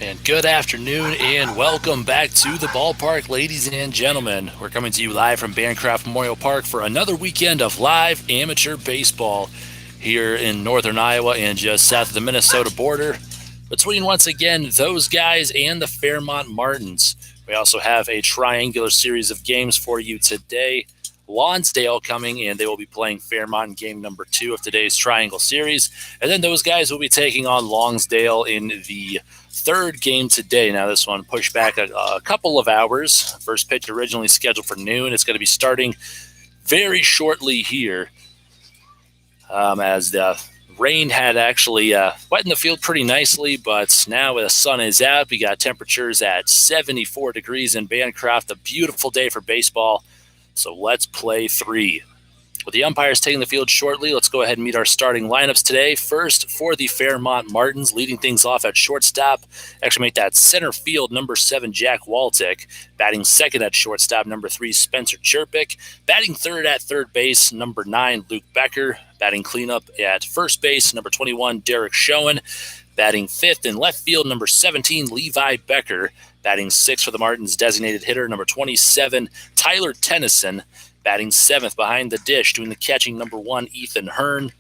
And good afternoon and welcome back to the ballpark, ladies and gentlemen. We're coming to you live from Bancroft Memorial Park for another weekend of live amateur baseball here in northern Iowa and just south of the Minnesota border between, once again, those guys and the Fairmont Martins. We also have a triangular series of games for you today. Lonsdale coming, and they will be playing Fairmont in game number 2 of today's triangle series. And then those guys will be taking on Longsdale in the third game today. Now, this one pushed back a couple of hours. First pitch originally scheduled for noon. It's going to be starting very shortly here, as the rain had actually wettened the field pretty nicely, but now the sun is out. We got temperatures at 74 degrees in Bancroft. A beautiful day for baseball. So let's play 3. With the umpires taking the field shortly, let's go ahead and meet our starting lineups today. First, for the Fairmont Martins, leading things off at shortstop. Actually, make that center field, number 7, Jack Waltick. Batting second at shortstop, number 3, Spencer Chirpick. Batting third at third base, number 9, Luke Becker. Batting cleanup at first base, number 21, Derek Schoen. Batting fifth in left field, number 17, Levi Becker. Batting sixth for the Martins, designated hitter, number 27, Tyler Tennyson. Batting seventh behind the dish, doing the catching, number 1, Ethan Hearn.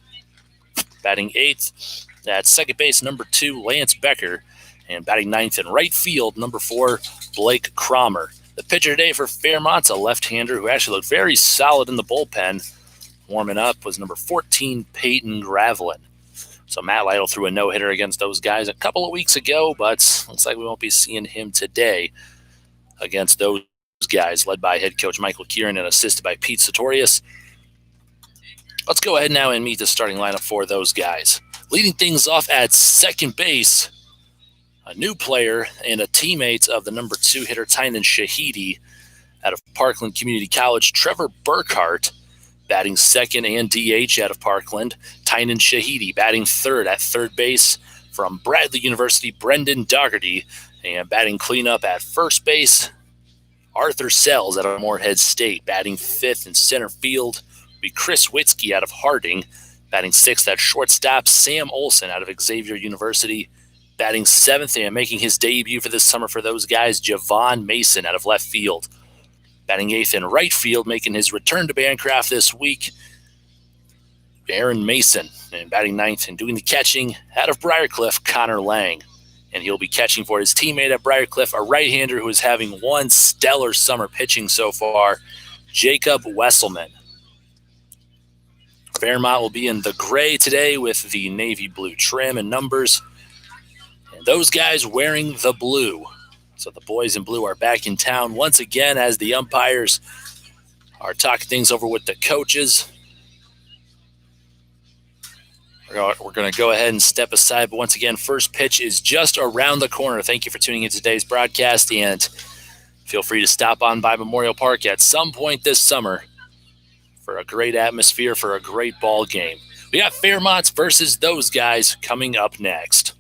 Batting eighth at second base, number 2, Lance Becker. And batting ninth in right field, number 4, Blake Cromer. The pitcher today for Fairmont's a left-hander who actually looked very solid in the bullpen. Warming up was number 14, Peyton Gravelin. So Matt Lytle threw a no-hitter against those guys a couple of weeks ago, but looks like we won't be seeing him today against those guys, led by head coach Michael Kieran and assisted by Pete Sartorius. Let's go ahead now and meet the starting lineup for those guys. Leading things off at second base, a new player and a teammate of the number 2 hitter Tynan Shahidi out of Parkland Community College, Trevor Burkhart. Batting second and DH out of Parkland, Tynan Shahidi. Batting third at third base from Bradley University, Brendan Dougherty. And batting cleanup at first base, Arthur Sells out of Moorhead State. Batting fifth in center field will be Chris Witzke out of Harding. Batting sixth at shortstop, Sam Olson out of Xavier University. Batting seventh and making his debut for this summer for those guys, Javon Mason out of left field. Batting eighth in right field, making his return to Bancroft this week, Aaron Mason. And batting ninth and doing the catching out of Briarcliff, Connor Lang. And he'll be catching for his teammate at Briarcliff, a right-hander who is having one stellar summer pitching so far, Jacob Wesselman. Fairmont will be in the gray today with the navy blue trim and numbers. And those guys wearing the blue. So the boys in blue are back in town once again as the umpires are talking things over with the coaches. We're going to go ahead and step aside. But once again, first pitch is just around the corner. Thank you for tuning in to today's broadcast. And feel free to stop on by Memorial Park at some point this summer for a great atmosphere, for a great ball game. We got Fairmont versus those guys coming up next.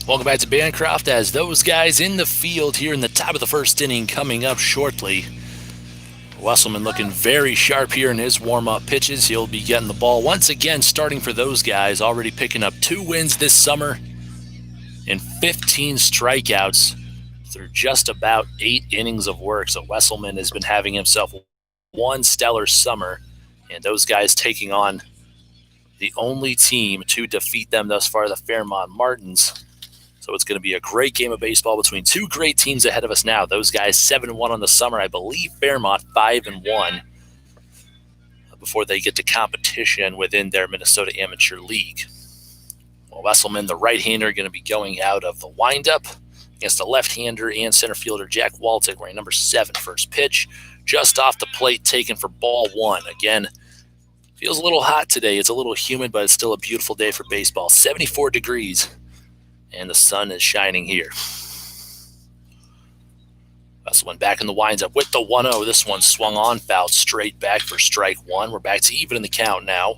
Welcome back to Bancroft as those guys in the field here in the top of the first inning coming up shortly. Wesselman looking very sharp here in his warm-up pitches. He'll be getting the ball once again starting for those guys, already picking up 2 wins this summer and 15 strikeouts through just about 8 innings of work. So Wesselman has been having himself one stellar summer, and those guys taking on the only team to defeat them thus far, the Fairmont Martins. So it's going to be a great game of baseball between 2 great teams ahead of us now. Those guys 7-1 on the summer. I believe Fairmont 5-1 before they get to competition within their Minnesota Amateur League. Well, Wesselman, the right-hander, going to be going out of the windup against the left-hander and center fielder Jack Waltic, wearing number 7. First pitch just off the plate, taken for ball 1. Again, feels a little hot today. It's a little humid, but it's still a beautiful day for baseball. 74 degrees. And the sun is shining here. Wesselman back in the winds-up with the 1-0. This one swung on, fouled straight back for strike 1. We're back to even in the count now.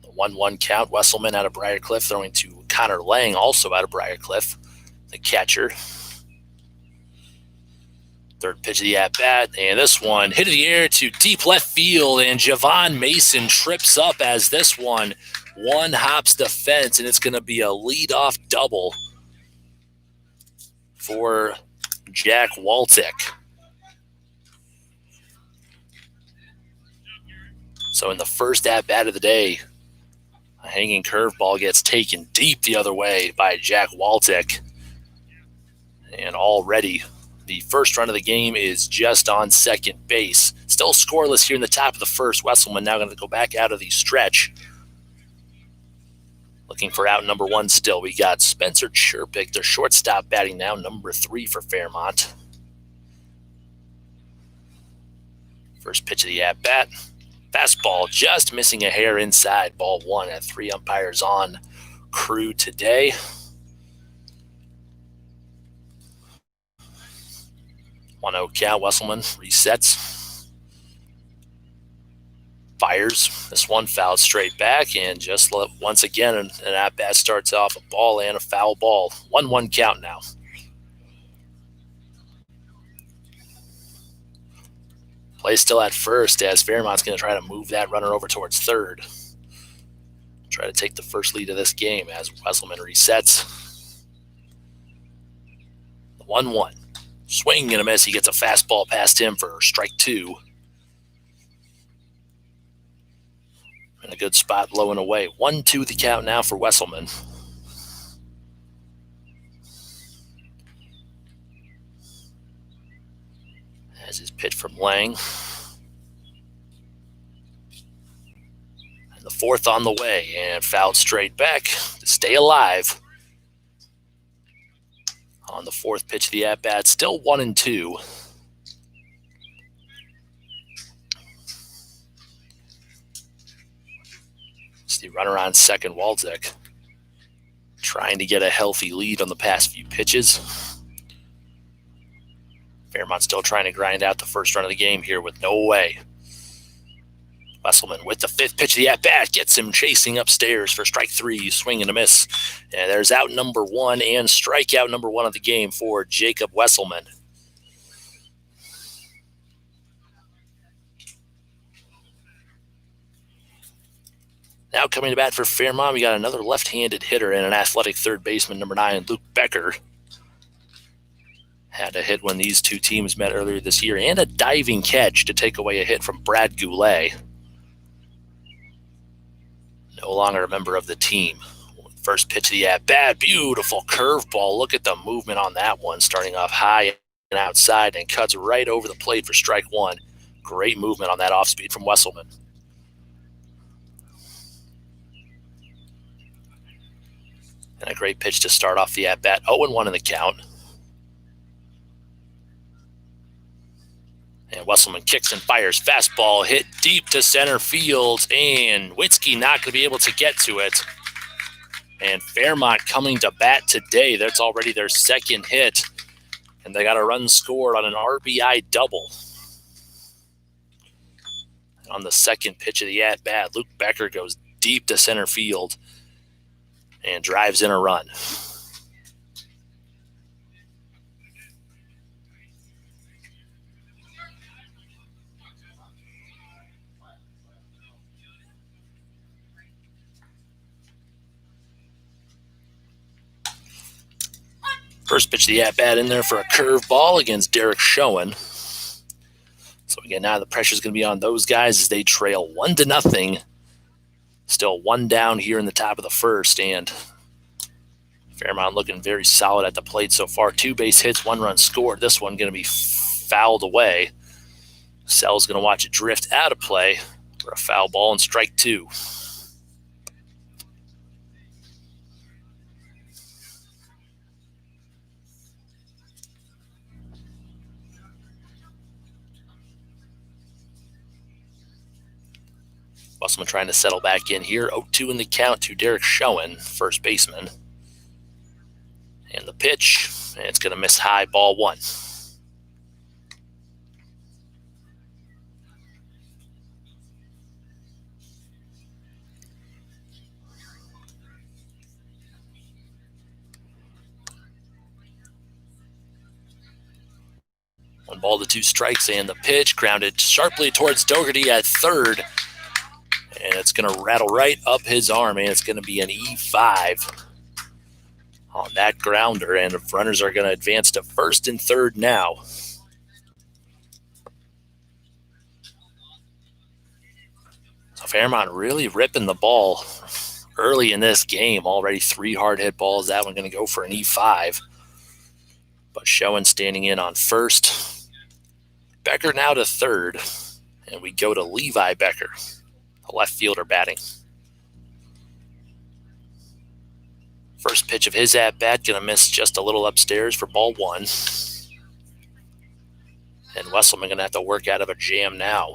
The 1-1 count. Wesselman out of Briarcliff throwing to Connor Lang, also out of Briarcliff, the catcher. Third pitch of the at-bat, and this one hit in the air to deep left field, and Javon Mason trips up as this one hops the fence, and it's going to be a leadoff double for Jack Waltic. So in the first at-bat of the day, a hanging curveball gets taken deep the other way by Jack Waltic, and already the first run of the game is just on second base. Still scoreless here in the top of the first. Wesselman now going to go back out of the stretch. Looking for out number 1 still. We got Spencer Chirpick, their shortstop, batting now, number 3 for Fairmont. First pitch of the at-bat. Fastball just missing a hair inside. Ball 1 at 3 umpires on crew today. 1-0 count. Wesselman resets. Fires. This one fouled straight back, and just once again an at-bat starts off a ball and a foul ball. 1-1 count now. Play still at first as Fairmont's going to try to move that runner over towards third. Try to take the first lead of this game as Wesselman resets. 1-1. Swing and a miss. He gets a fastball past him for strike 2. In a good spot, low and away. 1-2 the count now for Wesselman. As his pitch from Lang. And the 4th on the way, and fouled straight back to stay alive. On the 4th pitch of the at-bat, still 1-2. It's the runner on second, Waltic, trying to get a healthy lead on the past few pitches. Fairmont still trying to grind out the first run of the game here with no way. Wesselman with the 5th pitch of the at-bat gets him chasing upstairs for strike 3, swing and a miss. And there's out number 1 and strikeout number 1 of the game for Jacob Wesselman. Now coming to bat for Fairmont, we got another left-handed hitter and an athletic third baseman, number 9, Luke Becker. Had a hit when these 2 teams met earlier this year, and a diving catch to take away a hit from Brad Goulet. No longer a member of the team. First pitch of the at-bat, beautiful curveball. Look at the movement on that one, starting off high and outside and cuts right over the plate for strike 1. Great movement on that off-speed from Wesselman. And a great pitch to start off the at-bat. 0-1 in the count. And Wesselman kicks and fires. Fastball hit deep to center field, and Witzke not going to be able to get to it. And Fairmont coming to bat today. That's already their 2nd hit. And they got a run scored on an RBI double. On the 2nd pitch of the at-bat, Luke Becker goes deep to center field and drives in a run. First pitch of the at-bat in there for a curveball against Derek Schoen. So again, now the pressure is going to be on those guys as they trail 1-0. Still one down here in the top of the first, and Fairmont looking very solid at the plate so far. 2 base hits, 1 run scored. This one going to be fouled away. Sell's going to watch it drift out of play for a foul ball and strike 2. Busselman trying to settle back in here. 0-2 in the count to Derek Schoen, first baseman. And the pitch, and it's going to miss high, ball 1. One ball to 2 strikes, and the pitch grounded sharply towards Dougherty at third. And it's going to rattle right up his arm, and it's going to be an E5 on that grounder. And the runners are going to advance to first and third now. So Fairmont really ripping the ball early in this game. Already 3 hard hit balls. That one going to go for an E5. But Schoen standing in on first. Becker now to third. And we go to Levi Becker, the left fielder, batting. First pitch of his at-bat going to miss just a little upstairs for ball 1. And Wesselman going to have to work out of a jam now.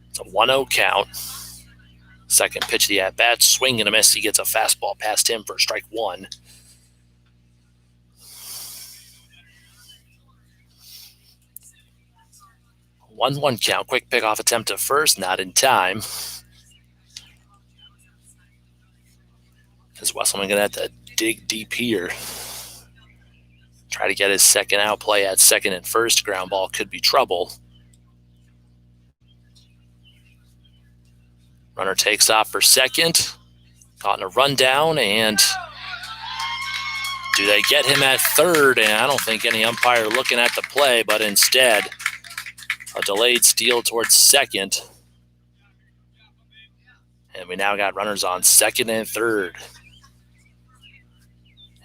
It's a 1-0 count. Second pitch of the at-bat, swing and a miss. He gets a fastball past him for strike 1. One count. Quick pickoff attempt to first, not in time. Is Wesselman going to have to dig deep here? Try to get his second out. Play at second and first. Ground ball could be trouble. Runner takes off for second. Caught in a rundown, and do they get him at third? And I don't think any umpire looking at the play, but instead a delayed steal towards second. And we now got runners on second and third.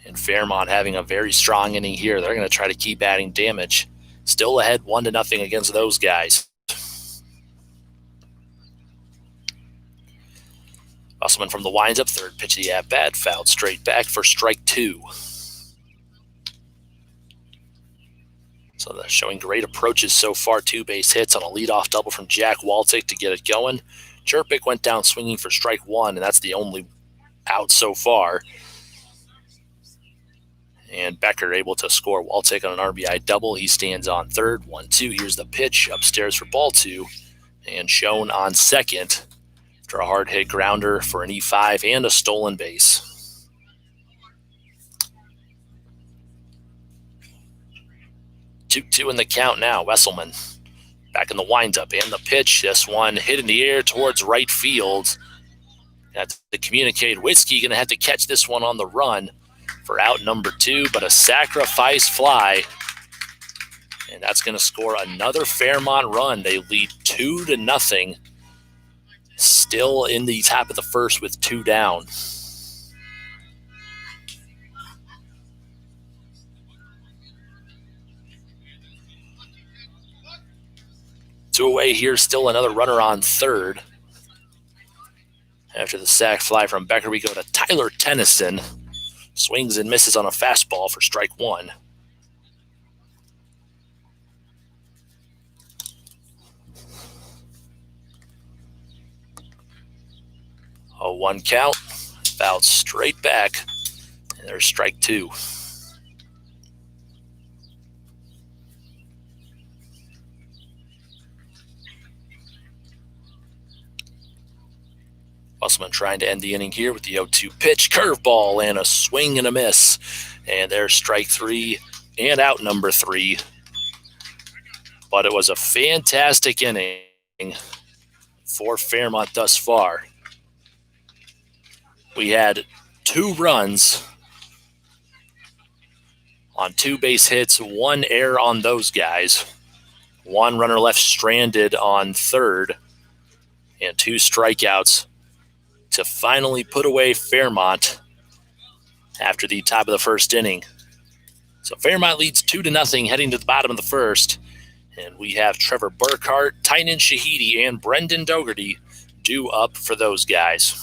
And Fairmont having a very strong inning here. They're going to try to keep adding damage. Still ahead 1-0 against those guys. Busselman from the winds-up, third pitch of the at-bat, fouled straight back for strike 2. So they're showing great approaches so far. 2 base hits on a leadoff double from Jack Waltic to get it going. Chirpik went down swinging for strike 1, and that's the only out so far. And Becker able to score. Waltic on an RBI double. He stands on third. 1-2. Here's the pitch upstairs for ball 2. And Schoen on second after a hard hit grounder for an E5 and a stolen base. Two in the count now. Wesselman back in the windup and the pitch. This one hit in the air towards right field. That's to communicate. Whiskey going to have to catch this one on the run for out number 2, but a sacrifice fly. And that's going to score another Fairmont run. They lead 2-0. Still in the top of the first with 2 down. Two away here, still another runner on third. After the sac fly from Becker, we go to Tyler Tennyson. Swings and misses on a fastball for strike 1. A 1 count. Fouled straight back. And there's strike two. Musselman trying to end the inning here with the 0-2 pitch, curveball, and a swing and a miss. And there's strike three and out number three. But it was a fantastic inning for Fairmont thus far. We had 2 runs on 2 base hits, 1 error on those guys. 1 runner left stranded on third, and 2 strikeouts to finally put away Fairmont after the top of the first inning. So Fairmont leads 2-0 heading to the bottom of the first. And we have Trevor Burkhart, Tynan Shahidi, and Brendan Dougherty due up for those guys.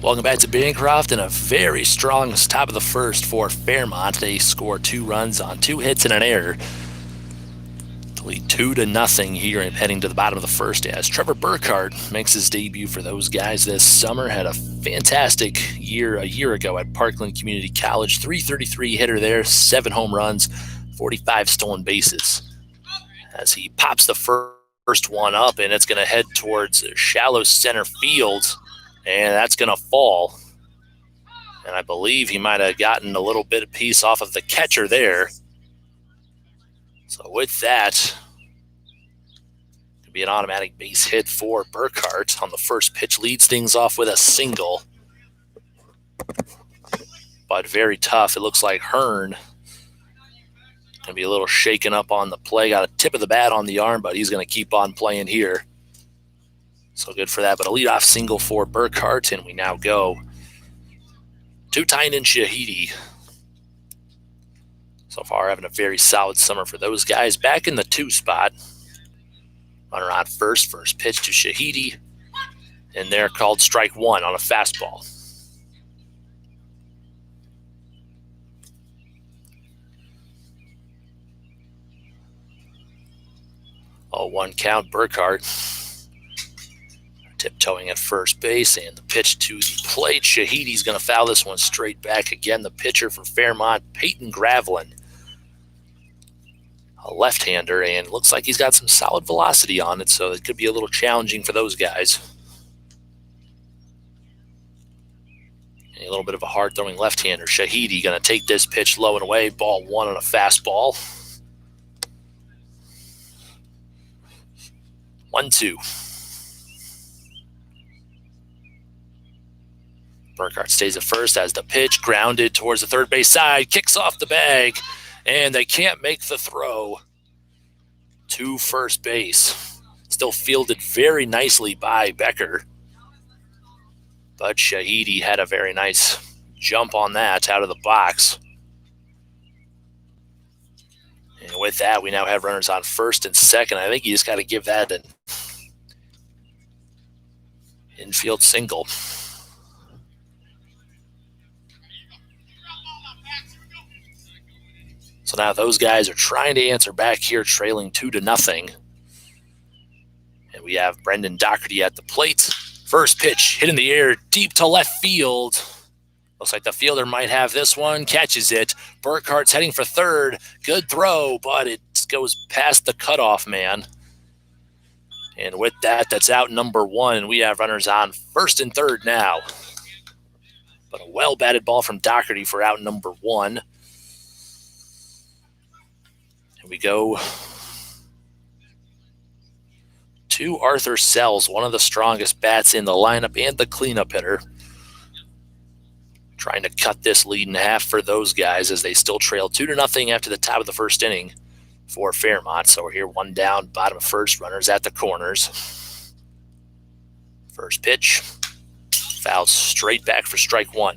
Welcome back to Bancroft, and a very strong top of the first for Fairmont. They score 2 runs on 2 hits and an error to lead 2-0 here and heading to the bottom of the first as Trevor Burkhart makes his debut for those guys this summer. Had a fantastic year a year ago at Parkland Community College. .333 hitter there, 7 home runs, 45 stolen bases. As he pops the first one up, and it's going to head towards shallow center field. And that's going to fall. And I believe he might have gotten a little bit of piece off of the catcher there. So with that, could be an automatic base hit for Burkhart on the first pitch. Leads things off with a single. But very tough. It looks like Hearn going to be a little shaken up on the play. Got a tip of the bat on the arm, but he's going to keep on playing here. So good for that, but a leadoff single for Burkhart, and we now go to Tynan Shahidi. So far, having a very solid summer for those guys. Back in the 2 spot. Runner on first pitch to Shahidi, and they're called strike 1 on a fastball. Oh, 1 count, Burkhart. Tiptoeing at first base, and the pitch to the plate. Shahidi's going to foul this one straight back again. The pitcher for Fairmont, Peyton Gravelin, a left-hander, and looks like he's got some solid velocity on it, so it could be a little challenging for those guys. And a little bit of a hard-throwing left-hander. Shahidi going to take this pitch low and away. Ball 1 on a fastball. 1-2. Burkhart stays at first as the pitch grounded towards the third base side, kicks off the bag, and they can't make the throw to first base. Still fielded very nicely by Becker, but Shahidi had a very nice jump on that out of the box. And with that, we now have runners on first and second. I think you just got to give that an infield single. So now those guys are trying to answer back here, trailing 2-0. And we have Brendan Dougherty at the plate. First pitch hit in the air, deep to left field. Looks like the fielder might have this one, catches it. Burkhart's heading for third. Good throw, but it goes past the cutoff man. And with that, that's out number one. And we have runners on first and third now. But a well-batted ball from Doherty for out number one. And we go to Arthur Sells, one of the strongest bats in the lineup and the cleanup hitter. Trying to cut this lead in half for those guys as they still trail 2-0 after the top of the first inning for Fairmont. So we're here one down, bottom of first, runners at the corners. First pitch, fouled straight back for strike one.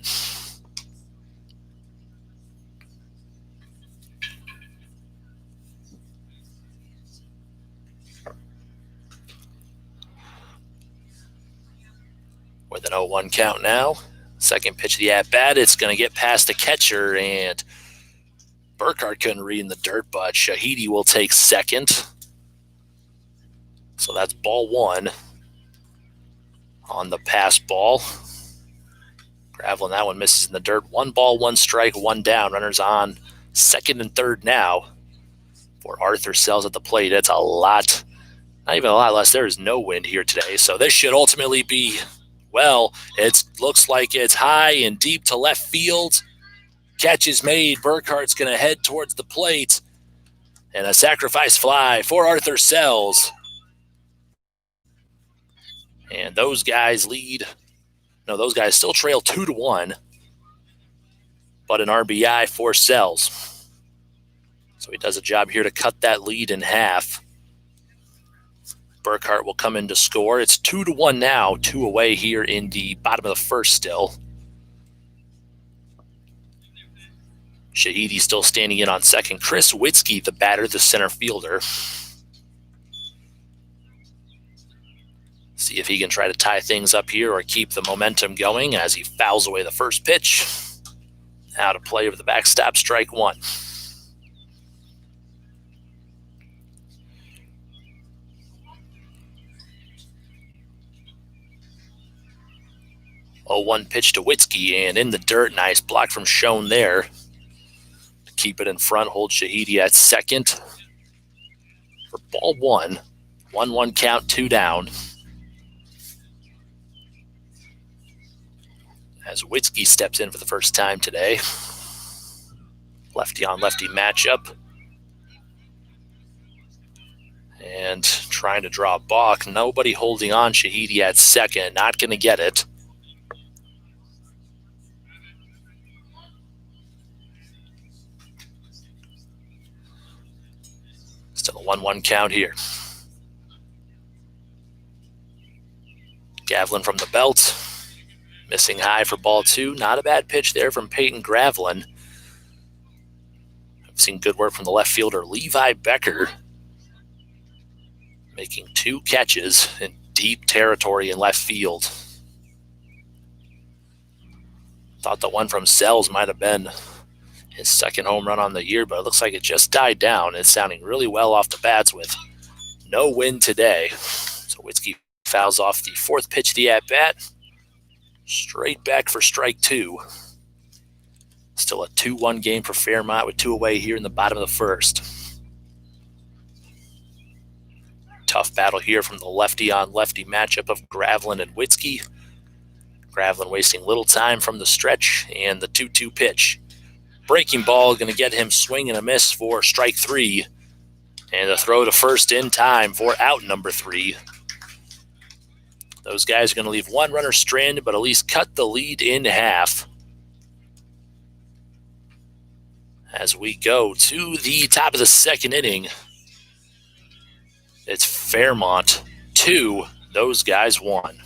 With an 0-1 count now. Second pitch of the at-bat, it's going to get past the catcher, and Burkhart couldn't read in the dirt, but Shahidi will take second. So that's ball one on the pass ball. Gravelin, that one misses in the dirt. 1 ball, 1 strike, 1 down. Runners on second and third now for Arthur Sells at the plate. That's a lot, not even a lot less. There is no wind here today, so this should ultimately be, well, it looks like it's high and deep to left field. Catch is made. Burkhart's going to head towards the plate. And a sacrifice fly for Arthur Sells. And those guys still trail 2-1. But an RBI for Sells. So he does a job here to cut that lead in half. Burkhart will come in to score. It's 2-1 now, 2 away here in the bottom of the first still. Shahidi still standing in on second. Chris Witzke, the batter, the center fielder. See if he can try to tie things up here or keep the momentum going as he fouls away the first pitch. Out of play over the backstop, strike one. Oh, 1 pitch to Witzke, and in the dirt. Nice block from Schoen there. Keep it in front, hold Shahidi at second for ball one. 1-1 count, 2 down. As Witzke steps in for the first time today. Lefty on lefty matchup. And trying to draw a balk. Nobody holding on. Shahidi at second. Not going to get it. Still a 1-1 count here. Gavlin from the belt. Missing high for ball two. Not a bad pitch there from Peyton Gravlin. I've seen good work from the left fielder Levi Becker. Making 2 catches in deep territory in left field. Thought the one from Sells might have been his second home run on the year, but it looks like it just died down. It's sounding really well off the bats with no wind today. So Witzke fouls off the 4th pitch of the at-bat. Straight back for strike 2. Still a 2-1 game for Fairmont with 2 away here in the bottom of the first. Tough battle here from the lefty on lefty matchup of Gravlin and Witzke. Gravlin wasting little time from the stretch, and the 2-2 pitch. Breaking ball going to get him swing and a miss for strike 3. And a throw to first in time for out number 3. Those guys are going to leave 1 runner stranded, but at least cut the lead in half. As we go to the top of the second inning, it's Fairmont 2, those guys 1.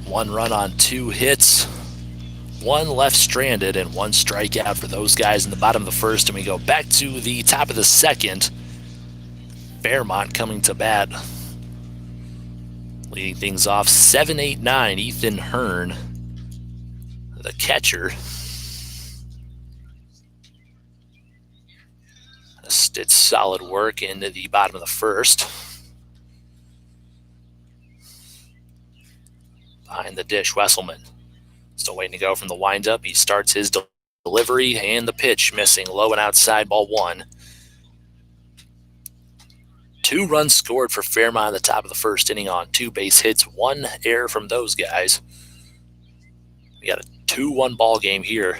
One run on 2 hits one left stranded and one strikeout for those guys in the bottom of the first. And we go back to the top of the second. Fairmont coming to bat. Leading things off 7-8-9, Ethan Hearn, the catcher. Did solid work into the bottom of the first. Behind the dish, Wesselman. Still waiting to go from the windup. He starts his delivery and the pitch missing. Low and outside, ball one. 2 runs scored for Fairmont at the top of the first inning on 2 base hits, 1 error from those guys. We got a 2-1 ball game here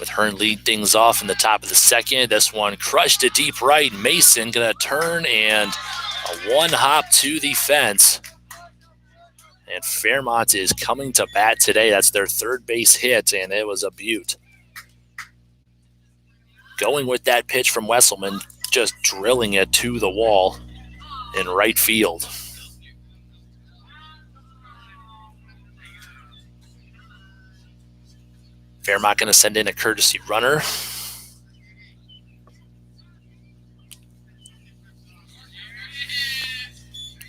with Hearn lead things off in the top of the second. This one crushed to deep right. Mason going to turn and a 1 hop to the fence. And Fairmont is coming to bat today. That's their 3rd base hit, and it was a beaut. Going with that pitch from Wesselman, just drilling it to the wall in right field. Fairmont going to send in a courtesy runner.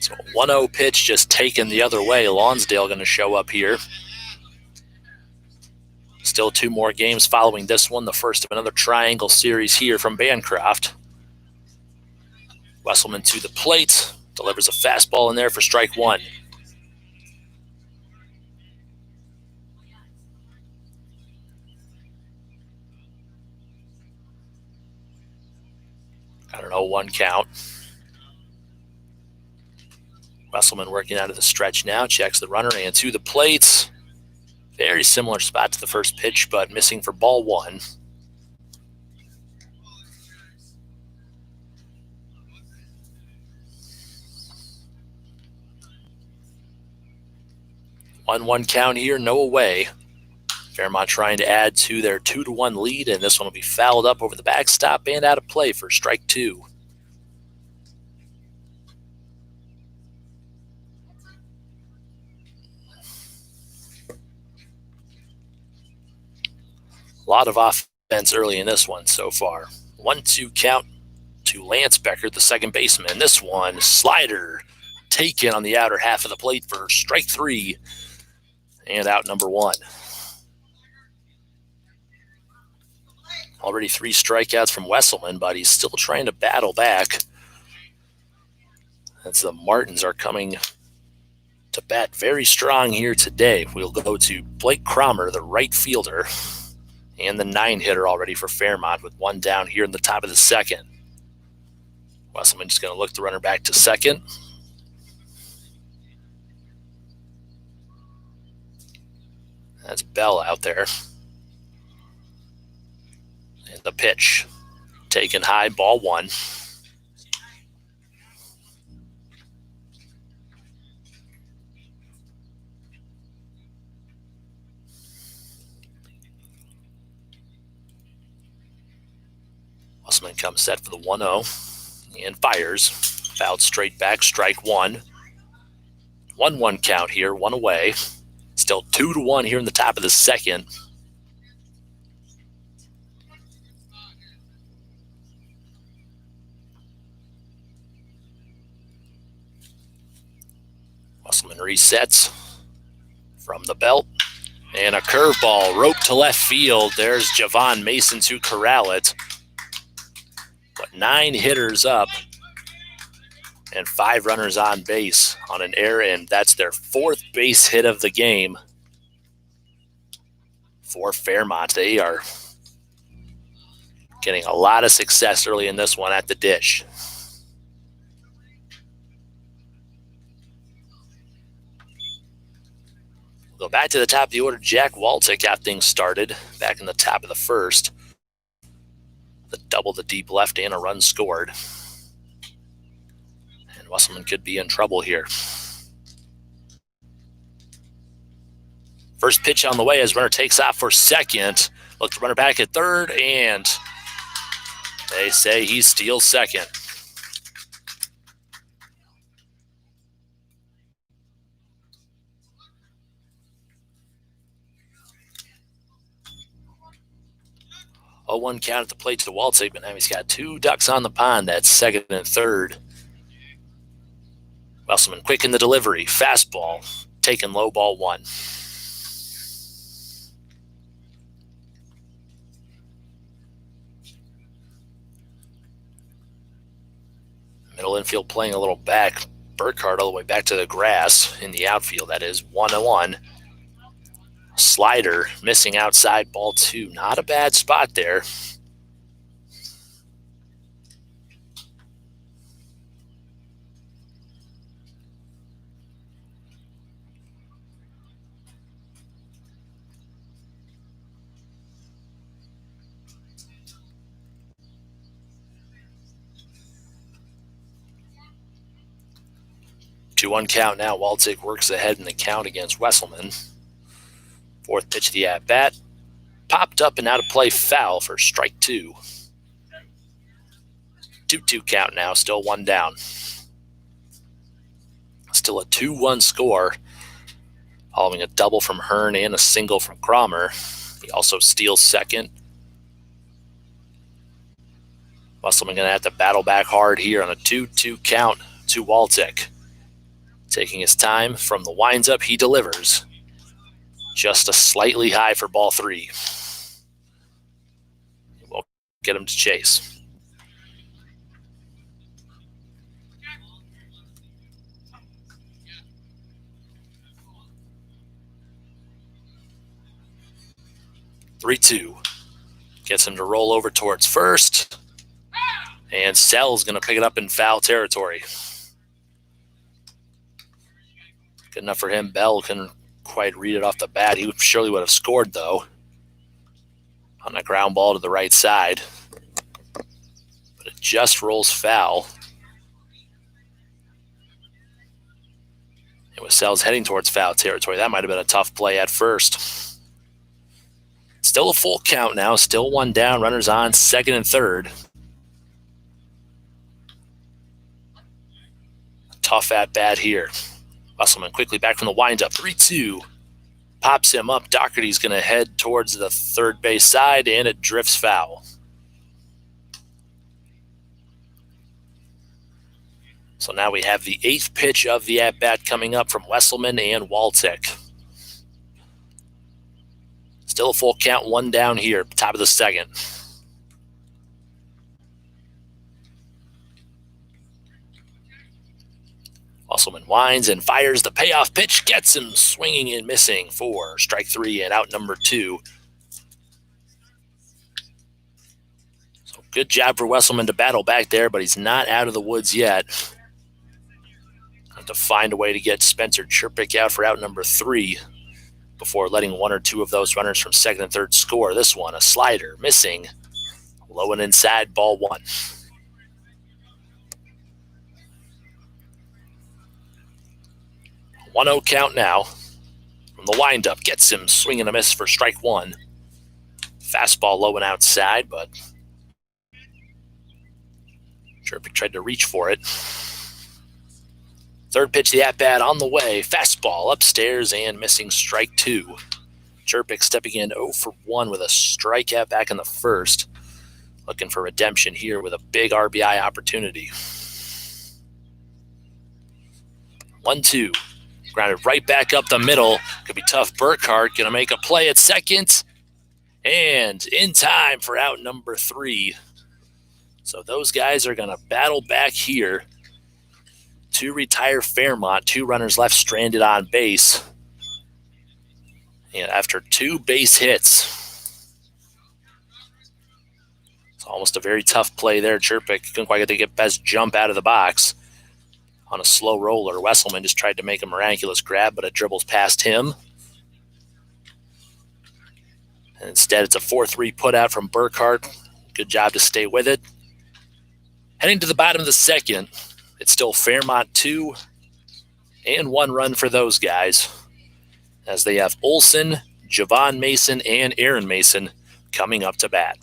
So a 1-0 pitch just taken the other way. Lonsdale going to show up here. Still 2 more games following this one, the first of another triangle series here from Bancroft. Wesselman to the plate, delivers a fastball in there for strike 1. Got an 0-1 count. Wesselman working out of the stretch now, checks the runner and to the plate. Very similar spot to the first pitch, but missing for ball 1. One count here, no away. Fairmont trying to add to their 2-1 lead, and this one will be fouled up over the backstop and out of play for strike 2. A lot of offense early in this one so far. 1-2 count to Lance Becker, the second baseman. This one, slider taken on the outer half of the plate for strike 3 and out number 1. Already 3 strikeouts from Wesselman, but he's still trying to battle back. As the Martins are coming to bat very strong here today. We'll go to Blake Cromer, the right fielder, and the 9-hitter already for Fairmont with 1 down here in the top of the second. Wesselman just going to look the runner back to second. That's Bell out there. And the pitch taken high, ball 1. Wesselman comes set for the 1-0 and fires. Fouled straight back, strike 1. 1-1 count here, 1 away. Still 2-1 here in the top of the second. Wesselman resets from the belt. And a curveball, rope to left field. There's Javon Mason to corral it. But 9 hitters up and 5 runners on base on an error, and that's their 4th base hit of the game for Fairmont. They are getting a lot of success early in this one at the dish. We'll go back to the top of the order. Jack Waltic got things started back in the top of the first. The double the deep left and a run scored. And Wesselman could be in trouble here. First pitch on the way as runner takes off for second. Look, the runner back at third, and they say he steals second. 0-1 count at the plate to Waltzig, but now he's got two ducks on the pond. That's second and third. Wesselman quick in the delivery. Fastball. Taken low, ball one. Middle infield playing a little back. Burkhardt all the way back to the grass in the outfield. That is 1-1. Slider missing outside, ball two. Not a bad spot there. Two one count now. Waltzig works ahead in the count against Wesselman. Fourth pitch of the at-bat. Popped up and out of play, foul for strike two. 2-2 count now, still one down. Still a 2-1 score, following a double from Hearn and a single from Cromer. He also steals second. Wesselman going to have to battle back hard here on a 2-2 count to Waltzig. Taking his time from the winds-up, he delivers. Just a slightly high for ball three. We'll get him to chase. Three-two. Gets him to roll over towards first. And Sell's going to pick it up in foul territory. Good enough for him. Bell couldn't quite read it off the bat. He surely would have scored, though, on a ground ball to the right side. But it just rolls foul. And with Sells heading towards foul territory, that might have been a tough play at first. Still a full count now. Still one down. Runners on second and third. Tough at bat here. Wesselman quickly back from the windup. 3-2. Pops him up. Doherty's going to head towards the third base side, and it drifts foul. So now we have the eighth pitch of the at-bat coming up from Wesselman and Waltzig. Still a full count, one down here, top of the second. Wesselman winds and fires the payoff pitch, gets him swinging and missing for strike three and out number two. So good job for Wesselman to battle back there, but he's not out of the woods yet. Have to find a way to get Spencer Chirpik out for out number three before letting one or two of those runners from second and third score. This one, a slider, missing, low and inside, ball one. 1-0 count now. From the windup, gets him swinging a miss for strike one. Fastball low and outside, but Chirpik tried to reach for it. Third pitch, the at-bat on the way. Fastball upstairs and missing, strike two. Chirpik stepping in 0 for 1 with a strikeout back in the first. Looking for redemption here with a big RBI opportunity. 1-2. Grounded right back up the middle. Could be tough. Burkhardt going to make a play at second. And in time for out number three. So those guys are going to battle back here to retire Fairmont. Two runners left stranded on base. And after two base hits, it's almost a very tough play there. Chirpik couldn't quite get to get best jump out of the box on a slow roller. Wesselman just tried to make a miraculous grab, but it dribbles past him. And instead, it's a 4-3 put out from Burkhardt. Good job to stay with it. Heading to the bottom of the second, it's still Fairmont 2 and 1 run for those guys, as they have Olson, Javon Mason, and Aaron Mason coming up to bat.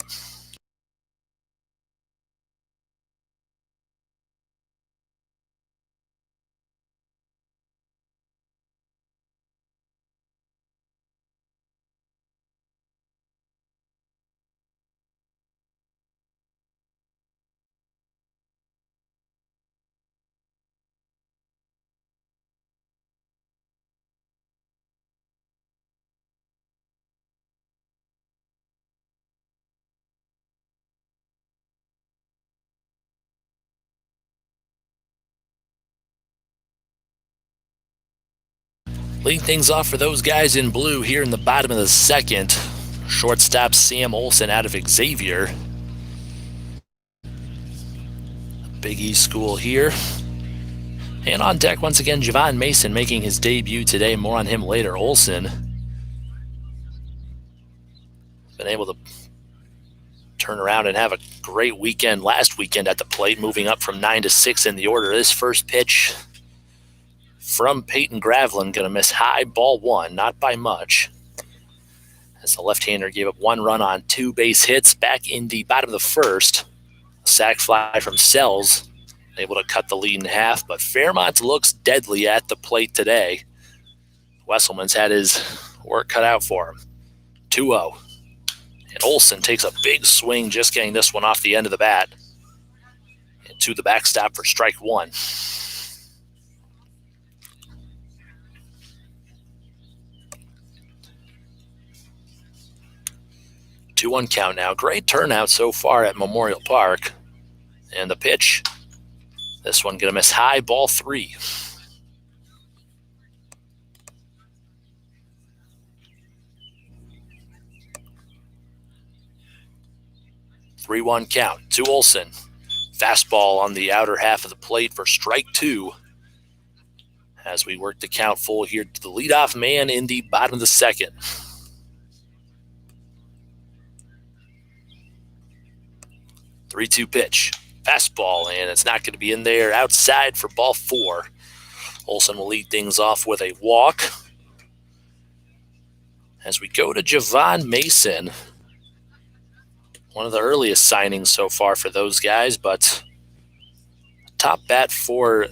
Leading things off for those guys in blue here in the bottom of the second. Shortstop Sam Olson out of Xavier. Big East school here. And on deck once again, Javon Mason making his debut today. More on him later. Olson been able to turn around and have a great weekend last weekend at the plate, moving up from 9 to 6 in the order. This first pitch from Peyton Graveline, going to miss high, ball one, not by much. As the left-hander gave up one run on 2 base hits back in the bottom of the first. A sac fly from Sells, able to cut the lead in half, but Fairmont looks deadly at the plate today. Wesselman's had his work cut out for him. 2-0. And Olson takes a big swing, just getting this one off the end of the bat. And to the backstop for strike one. 2-1 count now. Great turnout so far at Memorial Park. And the pitch, this one going to miss high, ball 3. Three-one count to Olson. Fastball on the outer half of the plate for strike 2. As we work the count full here to the leadoff man in the bottom of the second. 3-2 pitch. Fastball, and it's not going to be in there. Outside for ball 4. Olson will lead things off with a walk. As we go to Javon Mason. One of the earliest signings so far for those guys, but top bat for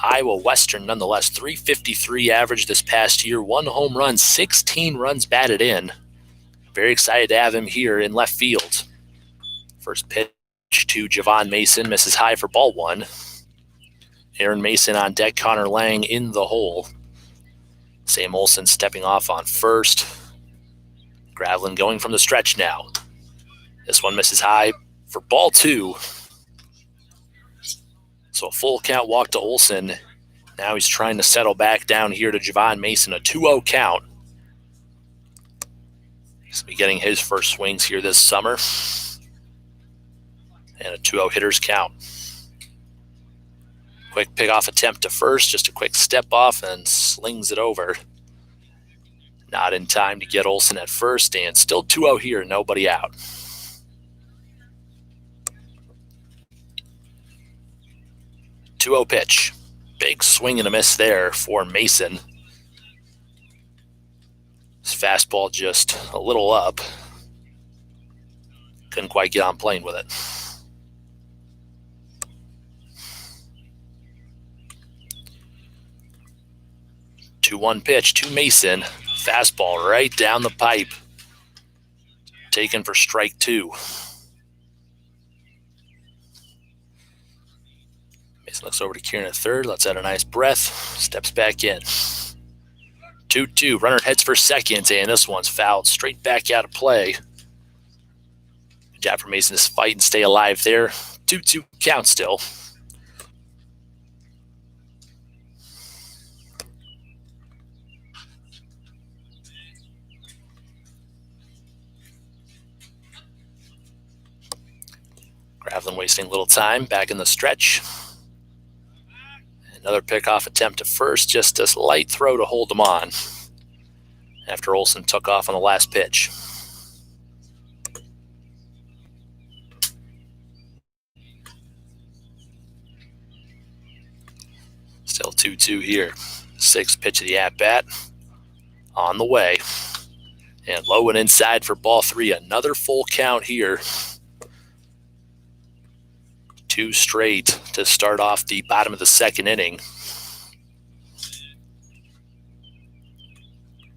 Iowa Western nonetheless. .353 average this past year. 1 home run, 16 runs batted in. Very excited to have him here in left field. First pitch to Javon Mason, misses high for ball 1. Aaron Mason on deck, Connor Lang in the hole. Sam Olson stepping off on first. Graveline going from the stretch now. This one misses high for ball 2. So a full count walk to Olson. Now he's trying to settle back down here to Javon Mason, a 2-0 count. He's going to be getting his first swings here this summer. And a 2-0 hitter's count. Quick pickoff attempt to first, just a quick step off and slings it over. Not in time to get Olson at first, and still 2-0 here, nobody out. .20 pitch. Big swing and a miss there for Mason. His fastball just a little up. Couldn't quite get on plane with it. 2-1 pitch to Mason. Fastball right down the pipe. Taken for strike 2. Mason looks over to Kieran at third. Lets out a nice breath. Steps back in. 2-2. Runner heads for second, and this one's fouled straight back out of play. Good job for Mason to fight and stay alive there. 2-2 count still. Graveline wasting a little time back in the stretch. Another pickoff attempt to first, just a light throw to hold him on after Olson took off on the last pitch. Still 2-2 here. 6th pitch of the at-bat on the way. And low and inside for ball 3. Another full count here. 2 straight to start off the bottom of the second inning.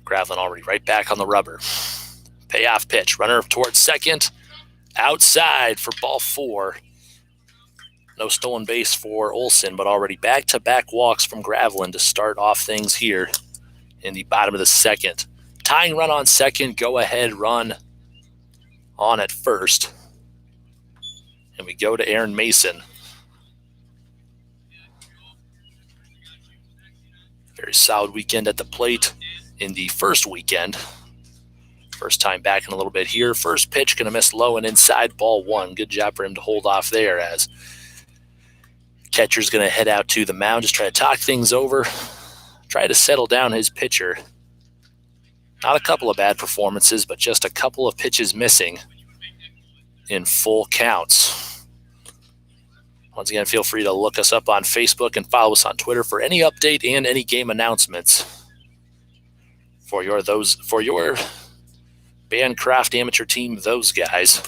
Graveline already right back on the rubber. Payoff pitch. Runner towards second. Outside for ball 4. No stolen base for Olson, but already back-to-back walks from Graveline to start off things here in the bottom of the second. Tying run on second. Go-ahead run on at first. And we go to Aaron Mason. Very solid weekend at the plate in the first weekend. First time back in a little bit here. First pitch going to miss low and inside, ball one. Good job for him to hold off there as catcher's going to head out to the mound, just try to talk things over, try to settle down his pitcher. Not a couple of bad performances, but just a couple of pitches missing in full counts. Once again, feel free to look us up on Facebook and follow us on Twitter for any update and any game announcements for your Bancroft amateur team, those guys.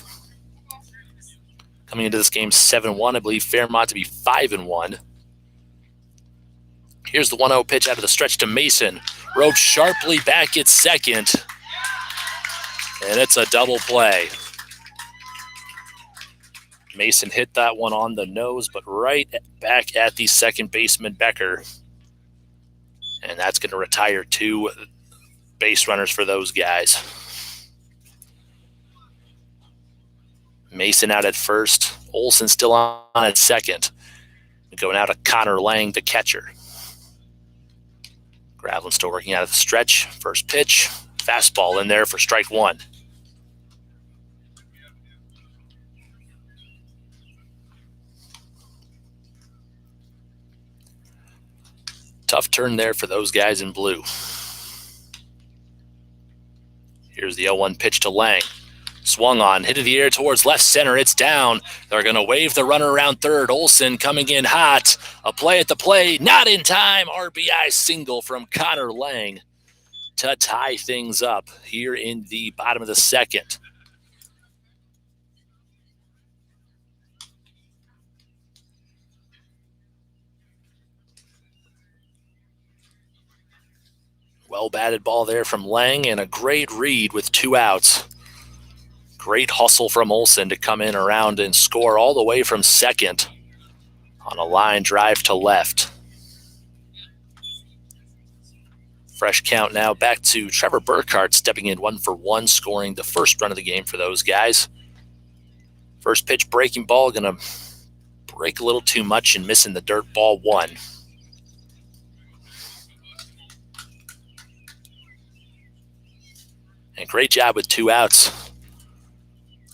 Coming into this game 7-1, I believe Fairmont to be 5-1. Here's the 1-0 pitch out of the stretch to Mason. Roped sharply back at second. And it's a double play. Mason hit that one on the nose, but right back at the second baseman, Becker. And that's going to retire 2 base runners for those guys. Mason out at first. Olsen still on at second. Going out to Connor Lang, the catcher. Graveline still working out of the stretch. First pitch. Fastball in there for strike one. Tough turn there for those guys in blue. Here's the 0-1 pitch to Lang. Swung on, hit in the air towards left center. It's down. They're going to wave the runner around third. Olsen coming in hot. A play at the plate. Not in time. RBI single from Connor Lang to tie things up here in the bottom of the second. Well batted ball there from Lang and a great read with 2 outs. Great hustle from Olsen to come in around and score all the way from second on a line drive to left. Fresh count now back to Trevor Burkhart stepping in 1-for-1, scoring the first run of the game for those guys. First pitch breaking ball, going to break a little too much and missing the dirt, ball 1. And great job with 2 outs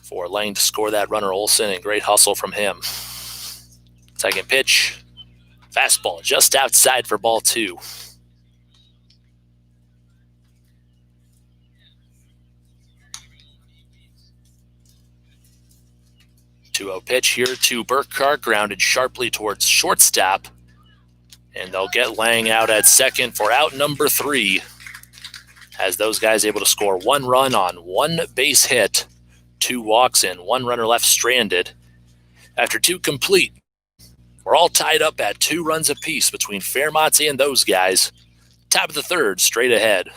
for Lang to score that runner, Olsen, and great hustle from him. Second pitch, fastball just outside for ball 2. 2-0 pitch here to Burkhart, grounded sharply towards shortstop. And they'll get Lang out at second for out number 3. As those guys able to score 1 run on 1 base hit, 2 walks, and 1 runner left stranded. After 2 complete, we're all tied up at 2 runs apiece between Fairmont and those guys. Top of the third, straight ahead.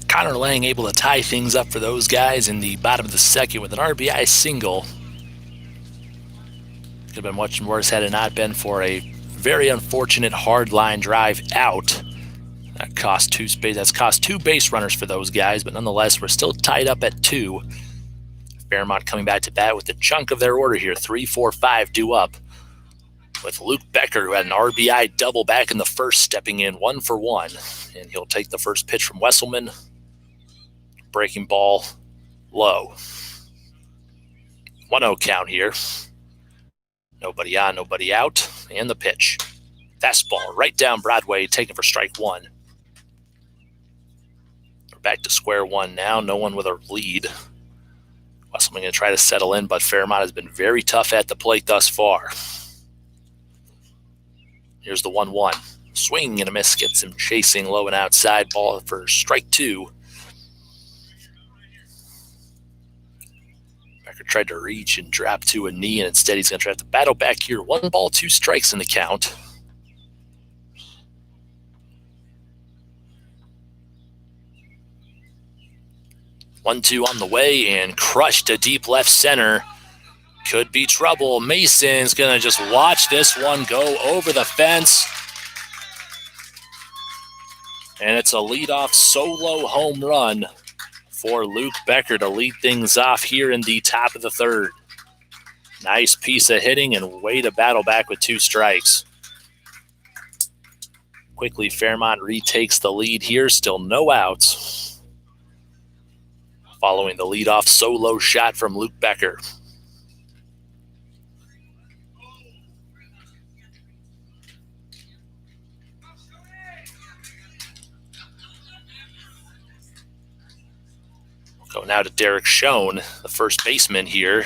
Connor Lang able to tie things up for those guys in the bottom of the second with an RBI single. Could have been much worse had it not been for a very unfortunate hard line drive out. That's cost 2 base runners for those guys, but nonetheless, we're still tied up at 2. Fairmont coming back to bat with the chunk of their order here, 3, 4, 5 due up. with Luke Becker, who had an RBI double back in the first, stepping in 1 for 1. And he'll take the first pitch from Wesselman. Breaking ball low. 1-0 count here. Nobody on, nobody out. And the pitch. Fastball right down Broadway, taken for strike 1. We're back to square one now. No one with a lead. Wesselman going to try to settle in, but Fairmont has been very tough at the plate thus far. Here's the 1-1. Swing and a miss, gets him chasing low and outside. Ball for strike 2. Becker tried to reach and drop to a knee, and instead he's going to try to battle back here. 1 ball, 2 strikes in the count. One-two on the way and crushed to deep left center. Could be trouble. Mason's going to just watch this one go over the fence. And it's a leadoff solo home run for Luke Becker to lead things off here in the top of the third. Nice piece of hitting and way to battle back with 2 strikes. Quickly, Fairmont retakes the lead here. Still no outs. Following the leadoff solo shot from Luke Becker. We'll go now to Derek Schoen, the first baseman here.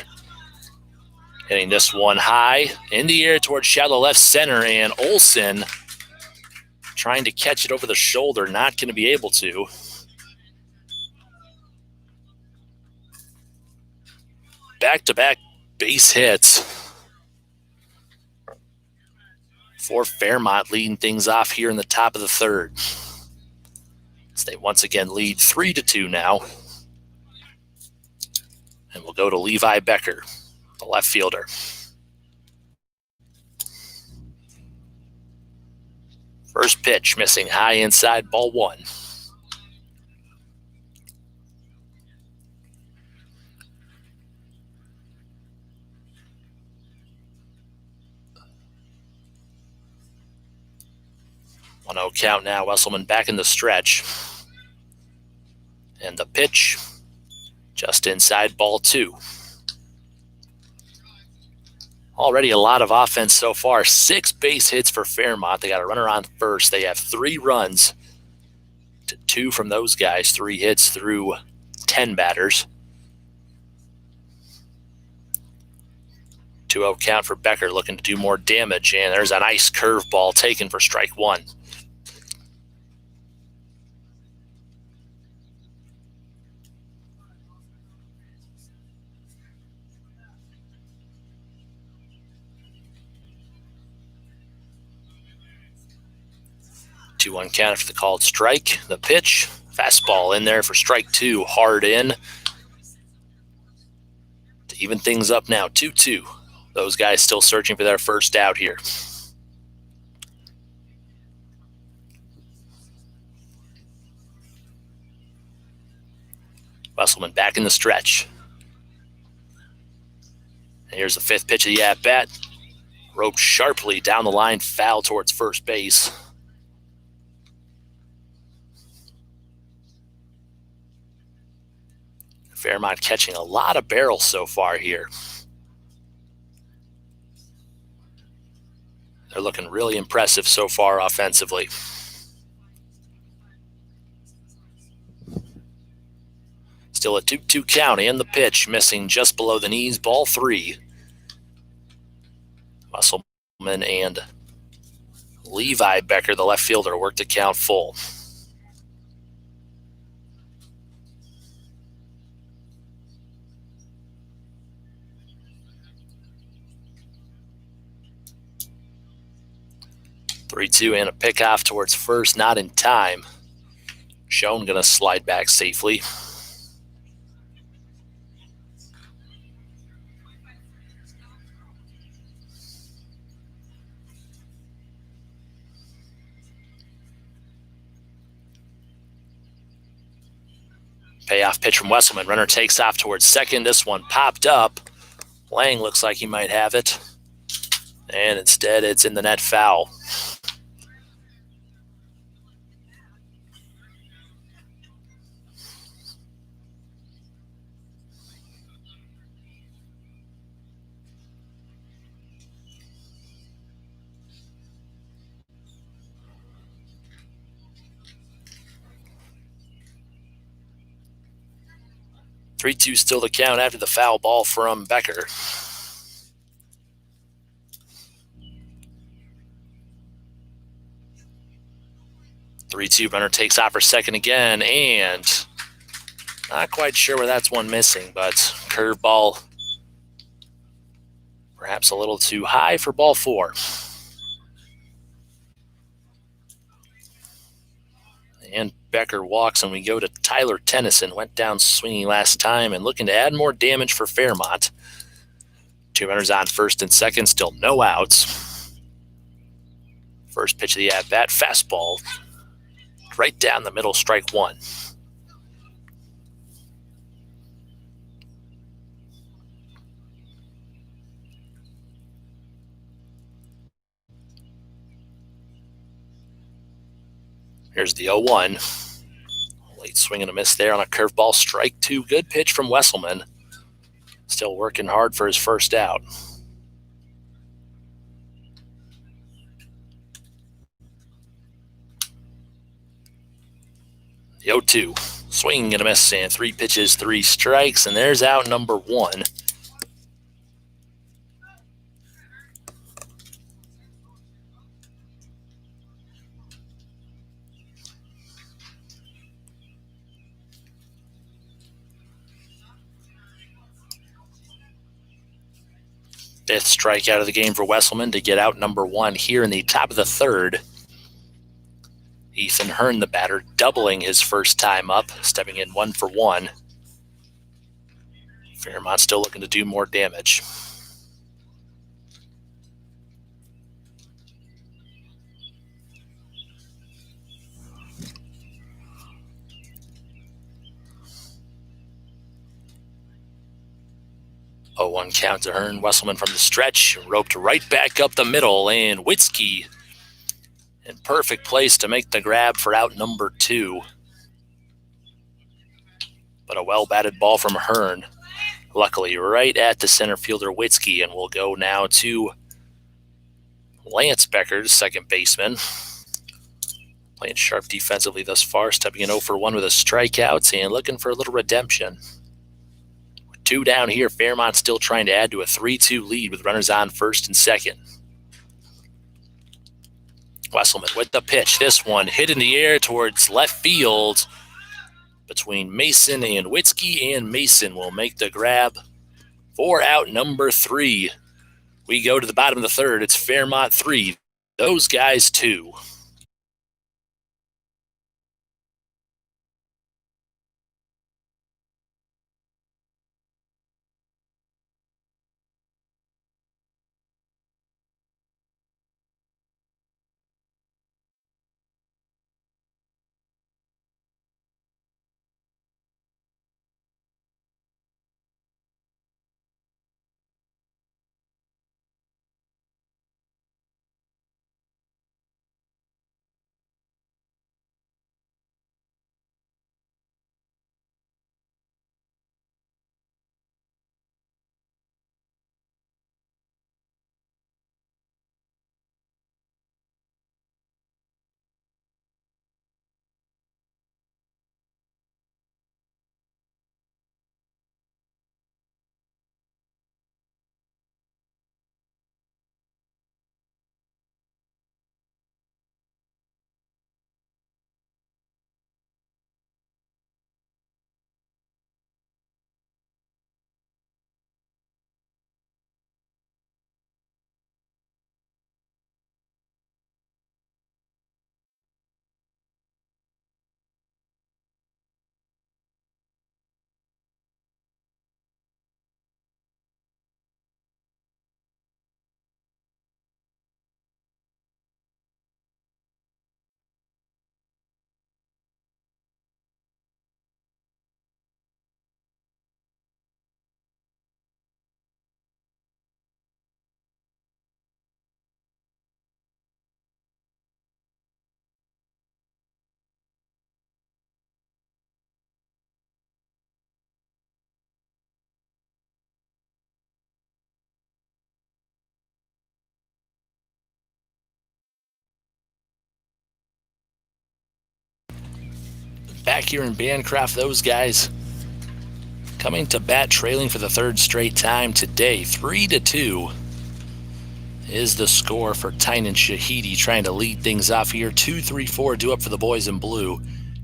Hitting this one high in the air towards shallow left center, and Olsen trying to catch it over the shoulder, not going to be able to. Back-to-back base hits for Fairmont, leading things off here in the top of the third. As they once again lead 3-2 now. And we'll go to Levi Becker, the left fielder. First pitch missing high inside, ball 1. No count now. Wesselman back in the stretch. And the pitch just inside, ball 2. Already a lot of offense so far. 6 base hits for Fairmont. They got a runner on first. They have 3 runs to 2 from those guys. 3 hits through 10 batters. 2-0 count for Becker, looking to do more damage. And there's a nice curveball taken for strike 1. One count after the called strike. The pitch, fastball in there for strike 2, hard in. To even things up now, 2-2. Those guys still searching for their first out here. Wesselman back in the stretch. And here's the 5th pitch of the at-bat. Roped sharply down the line, foul towards first base. Fairmont catching a lot of barrels so far here. They're looking really impressive so far offensively. Still a 2-2 count, and the pitch missing just below the knees, ball 3. Wesselman and Levi Becker, the left fielder, worked the count full. Three-two and a pickoff towards first, not in time. Schoen going to slide back safely. Payoff pitch from Wesselman. Runner takes off towards second. This one popped up. Lang looks like he might have it. And instead, it's in the net foul. Three-two still the count after the foul ball from Becker. Three-two runner takes off for second again, and not quite sure where that's one missing, but curveball perhaps a little too high for ball four. And Becker walks, and we go to Tyler Tennyson. Went down swinging last time and looking to add more damage for Fairmont. Two runners on first and second, still no outs. First pitch of the at-bat, fastball right down the middle, strike one. Here's the 0-1. Late swing and a miss there on a curveball, strike two. Good pitch from Wesselman. Still working hard for his first out. The 0-2. Swing and a miss, and three pitches, three strikes, and there's out number one. Fifth strikeout of the game for Wesselman to get out number one here in the top of the third. Ethan Hearn, the batter, doubling his first time up, stepping in 1 for 1. Fairmont still looking to do more damage. Oh, 1 count to Hearn. Wesselman from the stretch, roped right back up the middle, and Witzke in perfect place to make the grab for out number two. But a well-batted ball from Hearn. Luckily, right at the center fielder Witzke, and we'll go now to Lance Becker, second baseman. Playing sharp defensively thus far, stepping in 0 for 1 with a strikeout and looking for a little redemption. With 2 down here, Fairmont still trying to add to a 3-2 lead with runners on first and second. Wesselman with the pitch. This one hit in the air towards left field between Mason and Witzke, and Mason will make the grab for out number 3. We go to the bottom of the third. It's Fairmont 3, those guys 2. back here in Bancroft, those guys coming to bat trailing for the third straight time today. 3-2 is the score for Tynan Shahidi, trying to lead things off here. 2-3-4 due up for the boys in blue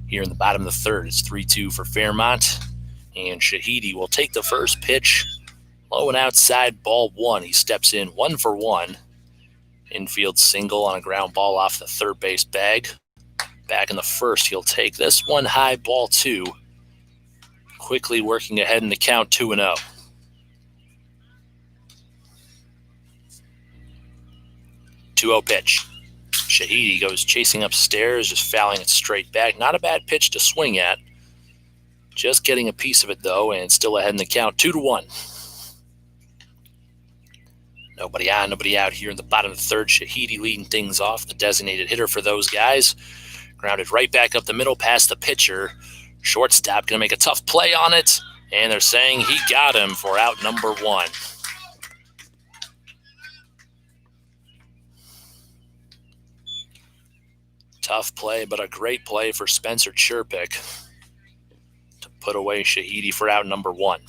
here in the bottom of the third. It's 3-2 for Fairmont, and Shahidi will take the first pitch. Low and outside, ball one. He steps in 1-for-1. Infield single on a ground ball off the third base bag. Back in the first, he'll take this one high, ball two. Quickly working ahead in the count, 2-0. 2-0 pitch. Shahidi goes chasing upstairs, just fouling it straight back. Not a bad pitch to swing at. Just getting a piece of it, though, and still ahead in the count, 2-1. Nobody on, nobody out here in the bottom of the third. Shahidi leading things off, the designated hitter for those guys. Grounded right back up the middle past the pitcher. Shortstop going to make a tough play on it, and they're saying he got him for out number one. Tough play, but a great play for Spencer Chirpik to put away Shahidi for out number one.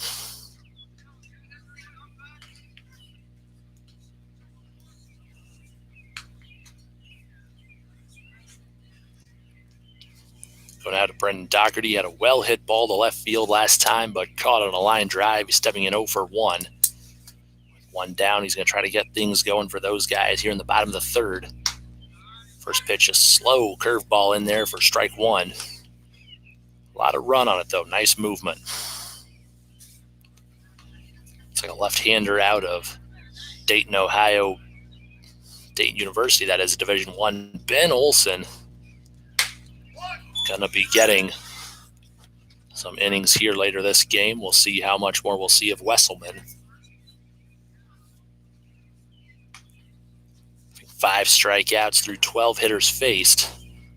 Going out to Brendan Doherty. Had a well-hit ball to left field last time, but caught on a line drive. He's stepping in 0-for-1. With one down, he's going to try to get things going for those guys here in the bottom of the third. First pitch, a slow curveball in there for strike one. A lot of run on it, though. Nice movement. It's like a left-hander out of Dayton, Ohio, Dayton University. That is Division I. Ben Olson going to be getting some innings here later this game. We'll see how much more we'll see of Wesselman. 5 strikeouts through 12 hitters faced.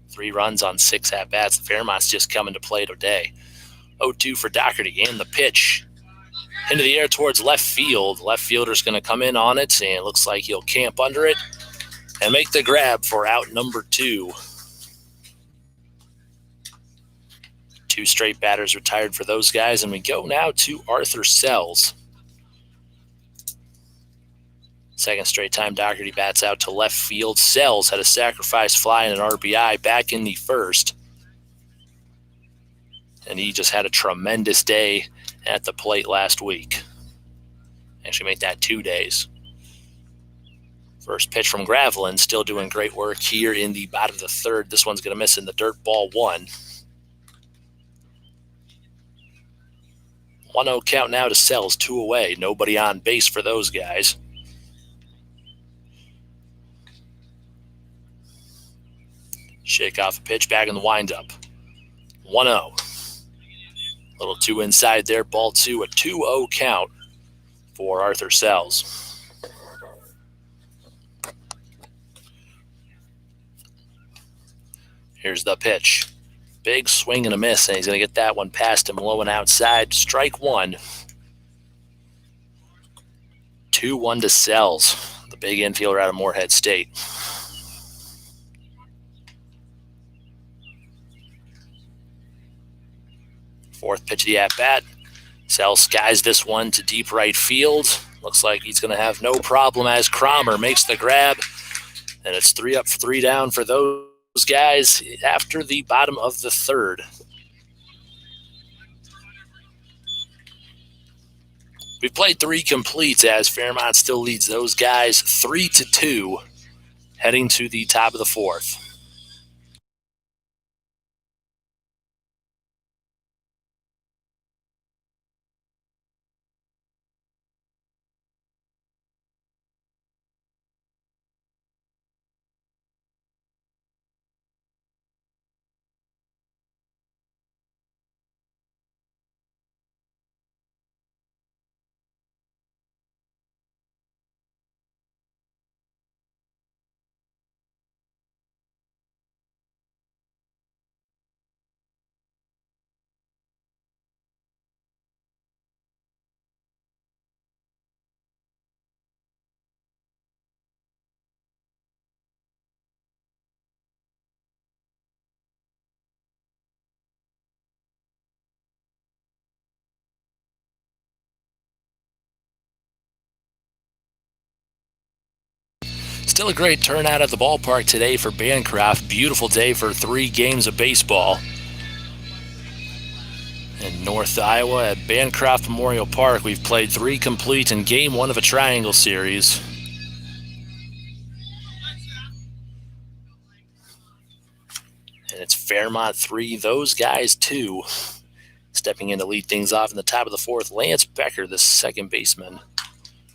3 runs on 6 at-bats. Fairmont's just coming to play today. 0-2 for Doherty, and the pitch into the air towards left field. Left fielder's going to come in on it, and it looks like he'll camp under it and make the grab for out number 2. 2 straight batters retired for those guys, and we go now to Arthur Sells. Second straight time Doherty bats out to left field. Sells had a sacrifice fly and an RBI back in the first. And he just had a tremendous day at the plate last week. Actually make that 2 days. First pitch from Gravelin, still doing great work here in the bottom of the third. This one's going to miss in the dirt, ball one. 1-0 count now to Sells, 2 away. Nobody on base for those guys. Shake off a pitch, back in the windup. 1-0. Little 2 inside there, ball 2, a 2-0 count for Arthur Sells. Here's the pitch. Big swing and a miss, and he's going to get that one past him, low and outside. Strike one. 2-1 to Sells, the big infielder out of Morehead State. Fourth pitch of the at-bat. Sells skies this one to deep right field. Looks like he's going to have no problem as Cromer makes the grab. And it's 3 up, 3 down for those guys after the bottom of the third. We've played 3 completes as Fairmont still leads those guys 3-2 heading to the top of the fourth. Still a great turnout at the ballpark today for Bancroft. Beautiful day for 3 games of baseball in North Iowa at Bancroft Memorial Park. We've played 3 complete in game 1 of a triangle series. And it's Fairmont 3, those guys 2. Stepping in to lead things off in the top of the 4th, Lance Becker, the second baseman.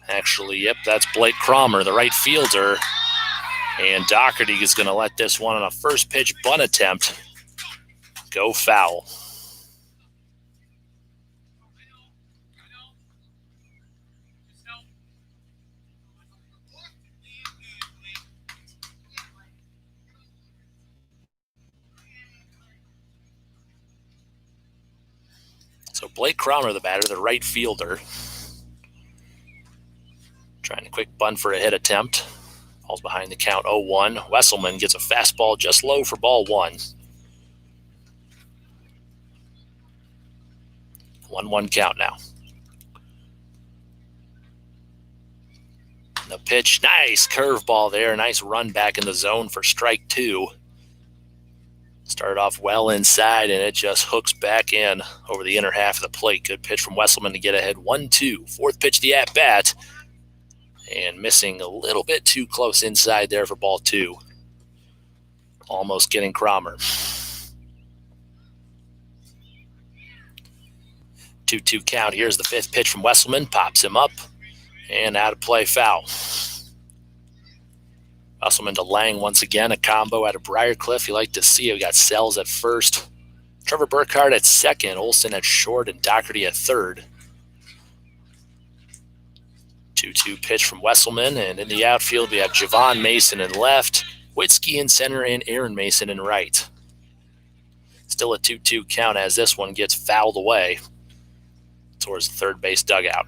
Actually, yep, that's Blake Cromer, the right fielder. And Doherty is going to let this one on a first pitch bunt attempt go foul. So Blake Cromer, the batter, the right fielder. Trying a quick bunt for a hit attempt. Ball's behind the count 0-1. Wesselman gets a fastball just low for ball 1. 1-1 count now. The pitch, nice curveball there. Nice run back in the zone for strike 2. Started off well inside, and it just hooks back in over the inner half of the plate. Good pitch from Wesselman to get ahead 1-2. 4th pitch, the at-bat. And missing a little bit too close inside there for ball 2. Almost getting Cromer. 2-2 count. Here's the 5th pitch from Wesselman. Pops him up. And out of play, foul. Wesselman to Lang once again. A combo out of Briarcliff. You like to see it. We got Sells at first. Trevor Burkhardt at second. Olson at short. And Doherty at third. 2-2 pitch from Wesselman, and in the outfield we have Javon Mason in left, Witzke in center, and Aaron Mason in right. Still a 2-2 count as this one gets fouled away towards the third base dugout.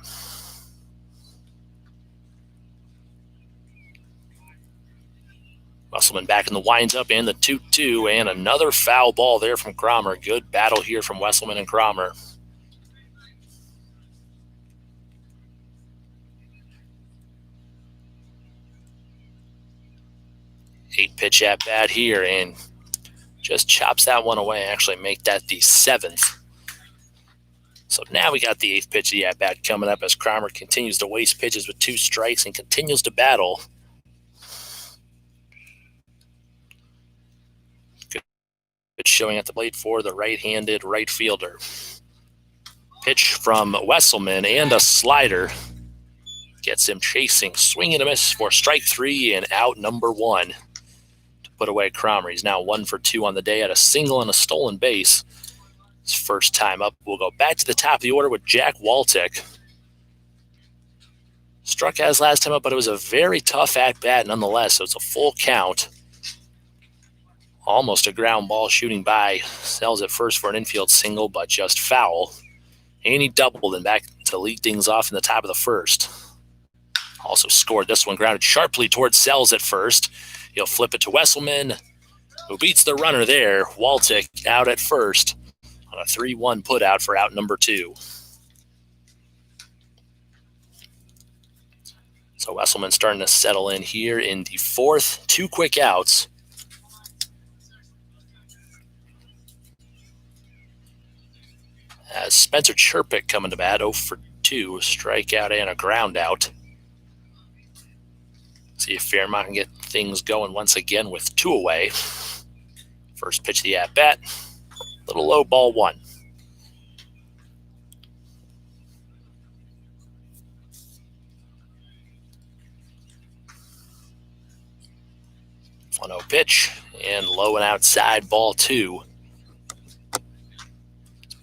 Wesselman back in the winds-up and the 2-2, and another foul ball there from Cromer. Good battle here from Wesselman and Cromer. 8-pitch at bat here, and just chops that one away. Actually make that the 7th. So now we got the 8th pitch of the at bat coming up as Cromer continues to waste pitches with 2 strikes and continues to battle. Good showing at the plate for the right-handed right fielder. Pitch from Wesselman and a slider. Gets him chasing, swing and a miss for strike 3 and out number 1. Put away Cromer. He's now 1 for 2 on the day at a single and a stolen base. His first time up. We'll go back to the top of the order with Jack Waltic. Struck as last time up, but it was a very tough at-bat nonetheless, so it's a full count. Almost a ground ball shooting by. Sells at first for an infield single, but just foul. And he doubled and back to lead things off in the top of the first. Also scored this one, grounded sharply towards Sells at first. He'll flip it to Wesselman, who beats the runner there. Waltic out at first on a 3-1 putout for out number 2. So Wesselman starting to settle in here in the 4th. 2 quick outs. As Spencer Chirpick coming to bat, 0 for 2, strikeout and a ground out. See if Fairmont can get things going once again with 2 away. First pitch of the at-bat. Little low, ball 1. One 0 pitch and low and outside, ball 2.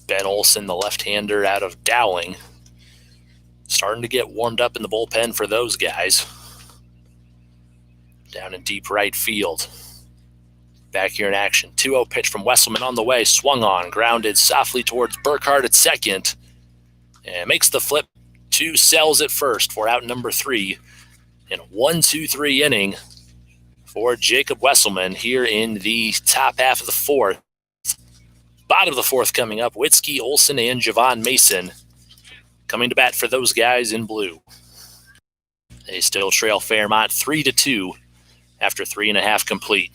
Ben Olson, the left-hander out of Dowling. Starting to get warmed up in the bullpen for those guys. Down in deep right field. Back here in action. 2-0 pitch from Wesselman on the way. Swung on. Grounded softly towards Burkhardt at second. And makes the flip to Sells at first for out number 3. And 1-2-3 inning for Jacob Wesselman here in the top half of the 4th. Bottom of the 4th coming up. Witzke, Olson, and Javon Mason coming to bat for those guys in blue. They still trail Fairmont 3-2 after 3.5 complete.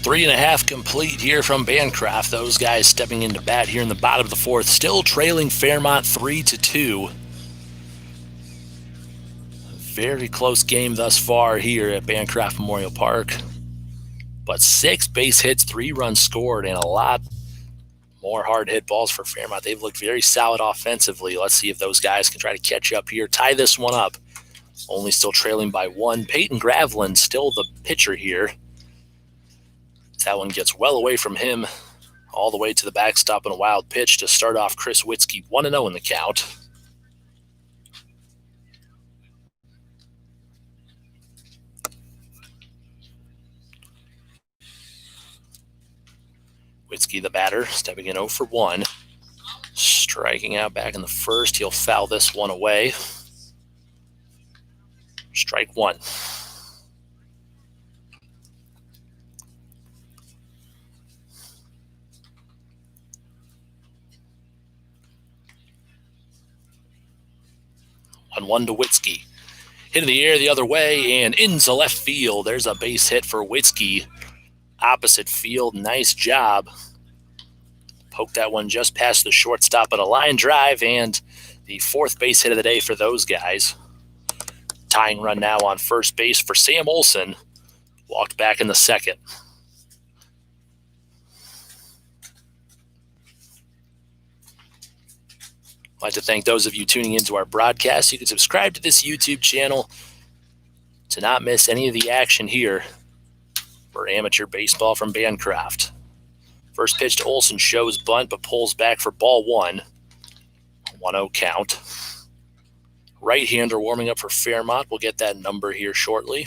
Three and a half complete here from Bancroft. Those guys stepping into bat here in the bottom of the fourth, still trailing Fairmont 3-2. Very close game thus far here at Bancroft Memorial Park. But 6 base hits, 3 runs scored, and a lot more hard hit balls for Fairmont. They've looked very solid offensively. Let's see if those guys can try to catch up here, tie this one up. Only still trailing by 1. Peyton Graveline still the pitcher here. That one gets well away from him, all the way to the backstop, and a wild pitch to start off Chris Witzke, 1-0 in the count. Witzke, the batter, stepping in 0 for 1. Striking out back in the first. He'll foul this one away. Strike 1. On 1 to Witzke. Hit in the air the other way and into left field. There's a base hit for Witzke. Opposite field, nice job. Poked that one just past the shortstop on a line drive, and the 4th base hit of the day for those guys. Tying run now on first base for Sam Olson. Walked back in the 2nd. I'd like to thank those of you tuning into our broadcast. You can subscribe to this YouTube channel to not miss any of the action here for amateur baseball from Bancroft. First pitch to Olson shows bunt, but pulls back for ball 1. 1-0 count. Right-hander warming up for Fairmont. We'll get that number here shortly.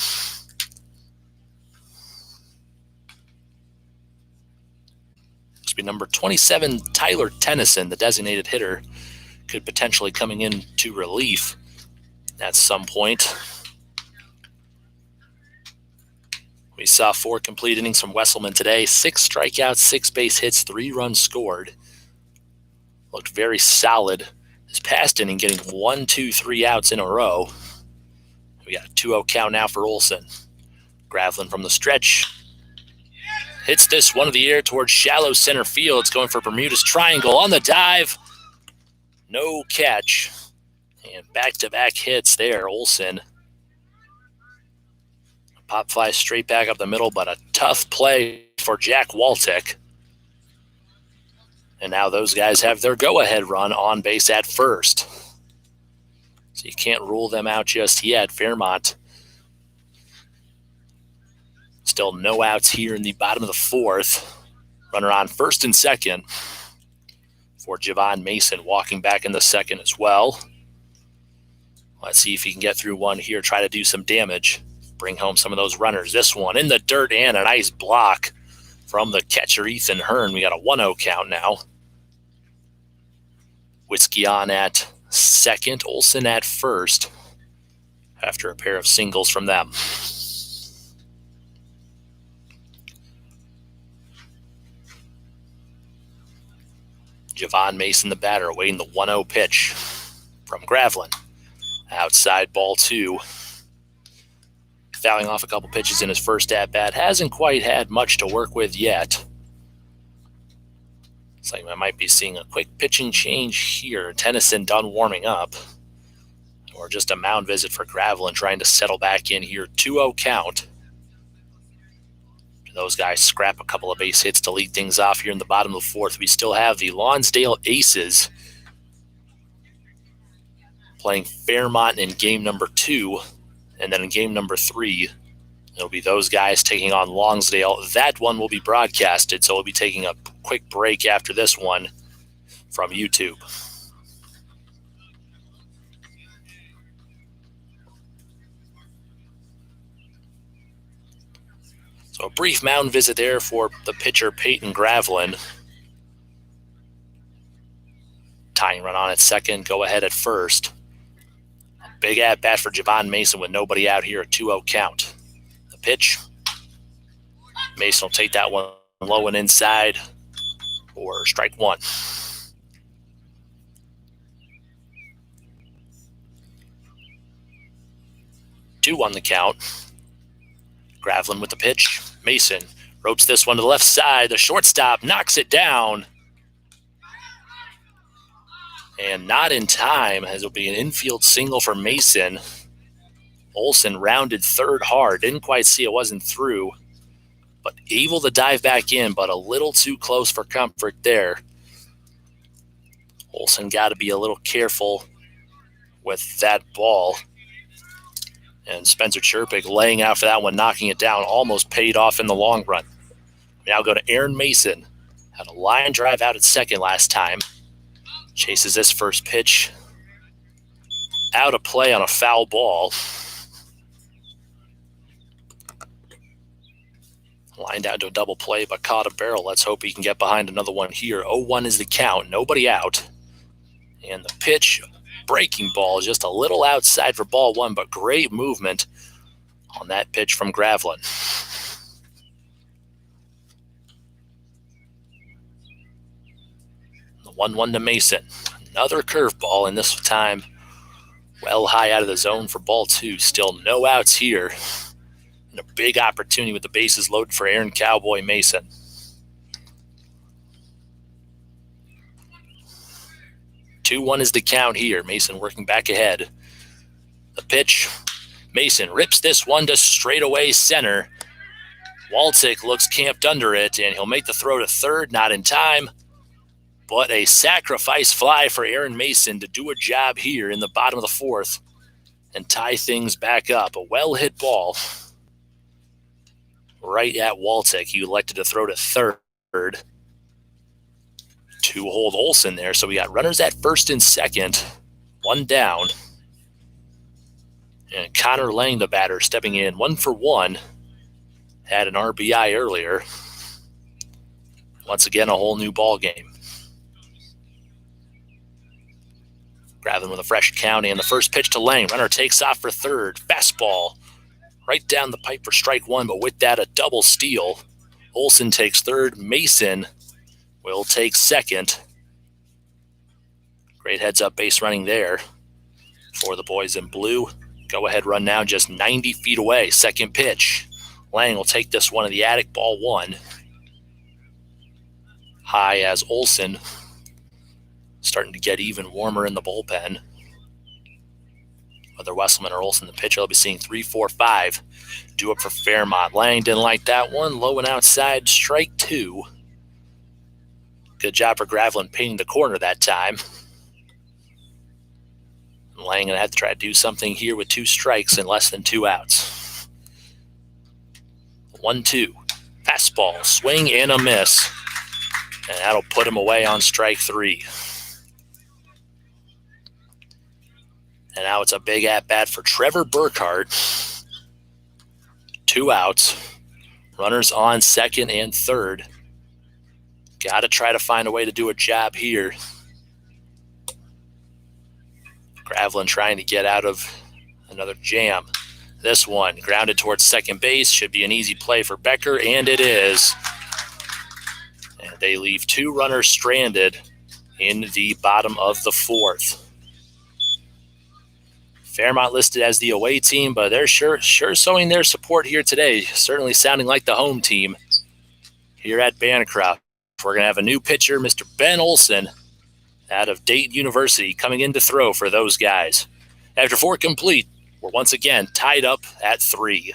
This will be number 27, Tyler Tennyson, the designated hitter, could potentially coming in to relief at some point. We saw 4 complete innings from Wesselman today. 6 strikeouts, 6 base hits, 3 runs scored. Looked very solid this past inning, getting 1, 2, 3 outs in a row. We got a 2-0 count now for Olson. Graveline from the stretch. Hits this one of the air towards shallow center field. It's going for Bermuda's Triangle on the dive. No catch. And back-to-back hits there, Olson. Pop fly straight back up the middle, but a tough play for Jack Waltek. And now those guys have their go-ahead run on base at first. So you can't rule them out just yet. Fairmont still no outs here in the bottom of the 4th. Runner on first and second for Javon Mason, walking back in the 2nd as well. Let's see if he can get through one here, try to do some damage. Bring home some of those runners. This one in the dirt and a nice block from the catcher, Ethan Hearn. We got a 1-0 count now. Witzke on at 2nd, Olson at 1st after a pair of singles from them. Javon Mason, the batter, awaiting the 1-0 pitch from Graveline. Outside ball 2. Fouling off a couple pitches in his first at-bat. Hasn't quite had much to work with yet. Looks like I might be seeing a quick pitching change here. Tennyson done warming up. or just a mound visit for Gravelin trying to settle back in here. 2-0 count. Those guys scrap a couple of base hits to lead things off here in the bottom of the fourth. We still have the Lonsdale Aces playing Fairmont in game number 2, and then in game number 3, it'll be those guys taking on Lonsdale. That one will be broadcasted, so we'll be taking a quick break after this one from YouTube. So a brief mound visit there for the pitcher Peyton Gravelin. Tying run on at second, go ahead at first. Big at bat for Javon Mason with nobody out here, a 2-0 count. The pitch. Mason will take that one low and inside for strike one. 2 on the count. Gravelin with the pitch. Mason ropes this one to the left side. The shortstop knocks it down. And not in time, as it'll be an infield single for Mason. Olsen rounded third hard. Didn't quite see it, wasn't through. But able to dive back in, but a little too close for comfort there. Olsen got to be a little careful with that ball. And Spencer Chirpik laying out for that one, knocking it down, almost paid off in the long run. We now go to Aaron Mason. Had a line drive out at second last time. Chases this first pitch. Out of play on a foul ball. Line down to a double play, but caught a barrel. Let's hope he can get behind another one here. 0-1 is the count. Nobody out. And the pitch, breaking ball, just a little outside for ball one, but great movement on that pitch from Gravelin. The 1-1 to Mason. Another curveball, and this time well high out of the zone for ball two. Still no outs here. And a big opportunity with the bases loaded for Aaron Cowboy Mason. Two one is the count here. Mason working back ahead. The pitch. Mason rips this one to straightaway center. Waltic looks camped under it, and he'll make the throw to third. Not in time. But a sacrifice fly for Aaron Mason to do a job here in the bottom of the fourth and tie things back up. A well-hit ball right at Waltic. He elected to throw to third to hold Olsen there. So we got runners at first and second, one down. And Connor Lang, the batter, stepping in 1 for 1. Had an RBI earlier. Once again, a whole new ball game. Gravelin with a fresh count, and the first pitch to Lang. Runner takes off for third. Fastball right down the pipe for strike one, but with that, a double steal. Olsen takes third. Mason will take second. Great heads-up base running there for the boys in blue. Go-ahead run now just 90 feet away. Second pitch. Lang will take this one in the attic, ball one. High as Olsen starting to get even warmer in the bullpen. Whether Wesselman or Olsen, the pitcher, they'll be seeing 3, 4, 5. Due up for Fairmont. Lang didn't like that one. Low and outside, strike two. Good job for Gravelin painting the corner that time. Lang going to have to try to do something here with 2 strikes and less than 2 outs. 1-2. Fastball, swing and a miss. And that'll put him away on strike 3. And now it's a big at-bat for Trevor Burkhart. 2 outs. Runners on second and third. Got to try to find a way to do a job here. Gravelin trying to get out of another jam. This one grounded towards second base. Should be an easy play for Becker, and it is. And they leave 2 runners stranded in the bottom of the fourth. Fairmont listed as the away team, but they're sure showing their support here today. Certainly sounding like the home team here at Bancroft. We're going to have a new pitcher, Mr. Ben Olsen, out of Dayton University, coming in to throw for those guys. After 4 complete, we're once again tied up at 3.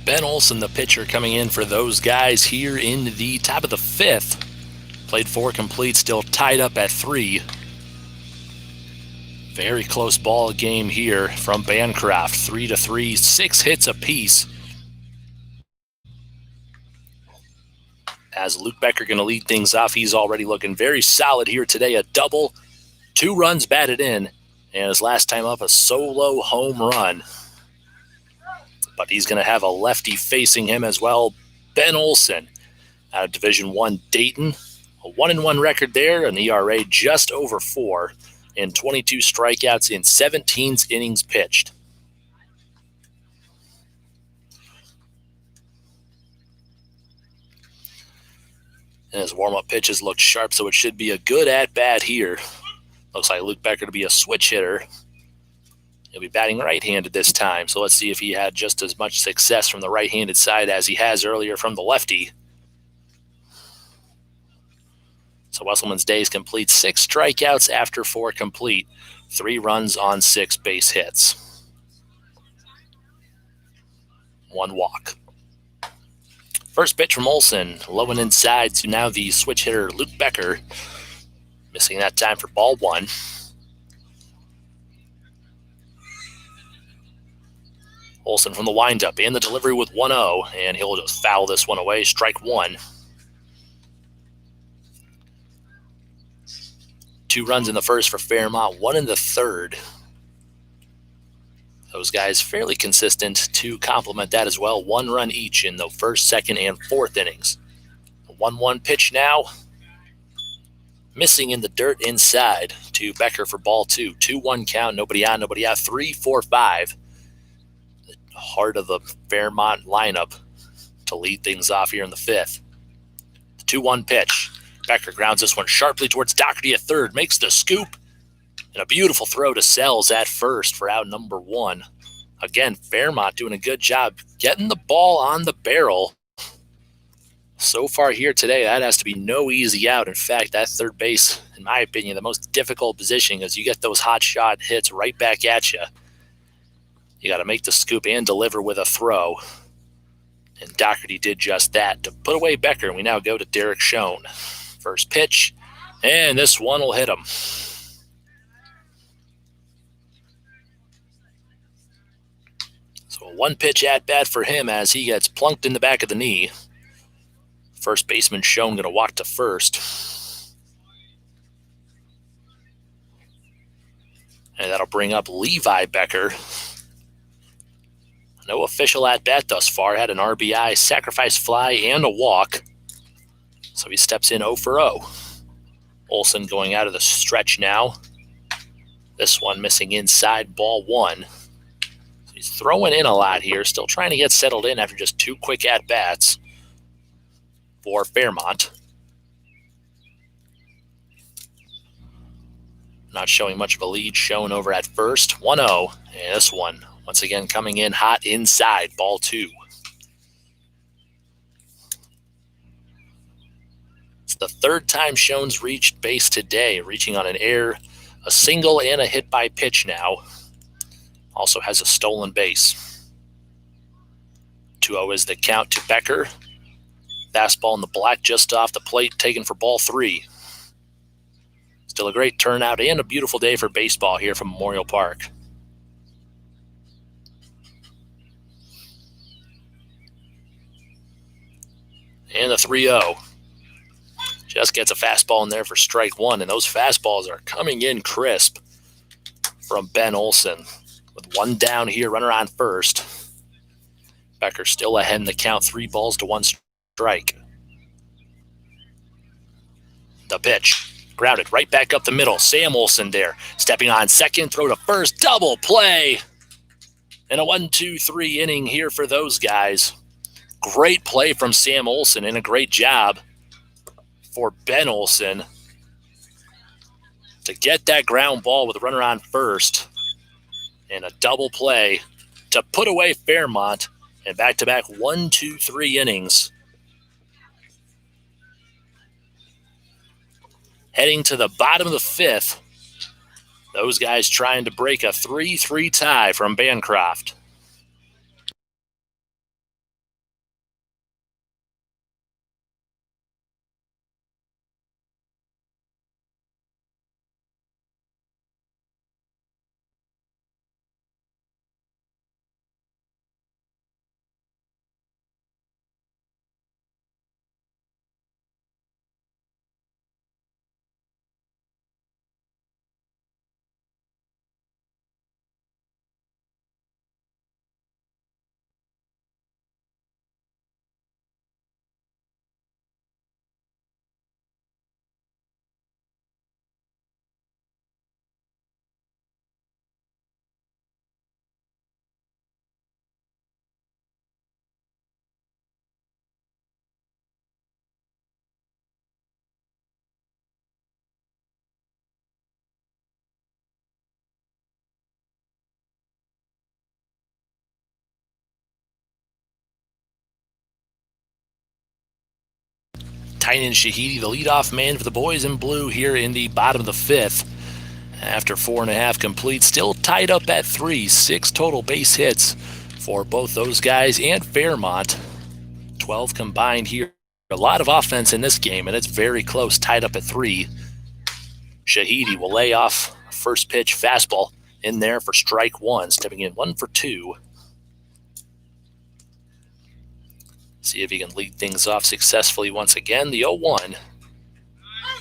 Ben Olsen, the pitcher, coming in for those guys here in the top of the 5th. Played 4 complete, still tied up at 3. Very close ball game here from Bancroft. 3-3, 6 hits apiece. As Luke Becker going to lead things off, he's already looking very solid here today. A double, 2 runs batted in, and his last time up, a solo home run. But he's going to have a lefty facing him as well. Ben Olsen out of Division I Dayton. A 1-1 record there, an ERA just over 4, and 22 strikeouts in 17 innings pitched. And his warm-up pitches looked sharp, so it should be a good at-bat here. Looks like Luke Becker to be a switch hitter. He'll be batting right-handed this time, so let's see if he had just as much success from the right-handed side as he has earlier from the lefty. So Wesselman's days complete, 6 strikeouts after 4 complete, 3 runs on 6 base hits, 1 walk. First pitch from Olsen, low and inside to now the switch hitter Luke Becker, missing that time for ball 1. Olsen from the windup and the delivery with 1-0, and he'll just foul this one away, strike 1. 2 runs in the first for Fairmont, 1 in the third. Those guys fairly consistent to complement that as well. 1 run each in the first, second, and fourth innings. 1-1 pitch now. Missing in the dirt inside to Becker for ball 2. 2-1 count, nobody on, nobody out. 3-4-5. The heart of the Fairmont lineup to lead things off here in the 5th. The 2-1 pitch. Becker grounds this one sharply towards Doherty at third, makes the scoop, and a beautiful throw to Sells at first for out number 1. Again, Fairmont doing a good job getting the ball on the barrel. So far here today, that has to be no easy out. In fact, that third base, in my opinion, the most difficult position as you get those hot shot hits right back at you. You got to make the scoop and deliver with a throw. And Doherty did just that to put away Becker. We now go to Derek Schoen. First pitch, and this one will hit him. So a 1-pitch at-bat for him as he gets plunked in the back of the knee. First baseman Schoen going to walk to first. And that'll bring up Levi Becker. No official at-bat thus far. Had an RBI, sacrifice fly, and a walk. So he steps in 0 for 0. Olsen going out of the stretch now. This one missing inside, ball 1. So he's throwing in a lot here, still trying to get settled in after just 2 quick at-bats for Fairmont. Not showing much of a lead shown over at first. 1-0. And this one, once again, coming in hot inside. Ball 2. It's the third time Schoen's reached base today, reaching on an error, a single, and a hit by pitch now. Also has a stolen base. 2-0 is the count to Becker. Fastball in the black just off the plate, taken for ball 3. Still a great turnout and a beautiful day for baseball here from Memorial Park. And the 3-0. Just gets a fastball in there for strike 1, and those fastballs are coming in crisp from Ben Olson. With 1 down here, runner on first. Becker still ahead in the count, 3-1 strike. The pitch. Grounded right back up the middle. Sam Olson there. Stepping on second, throw to first, double play. And a 1-2-3 inning here for those guys. Great play from Sam Olson and a great job for Ben Olson to get that ground ball with a runner on first and a double play to put away Fairmont and back-to-back 1-2-3 innings. Heading to the bottom of the 5th, those guys trying to break a 3-3 tie from Bancroft. Tynan Shahidi, the leadoff man for the boys in blue here in the bottom of the 5th. After 4.5 complete, still tied up at 3. 6 total base hits for both those guys and Fairmont. 12 combined here. A lot of offense in this game, and it's very close, tied up at 3. Shahidi will lay off first pitch fastball in there for strike 1, stepping in 1 for 2. See if he can lead things off successfully once again. The 0-1.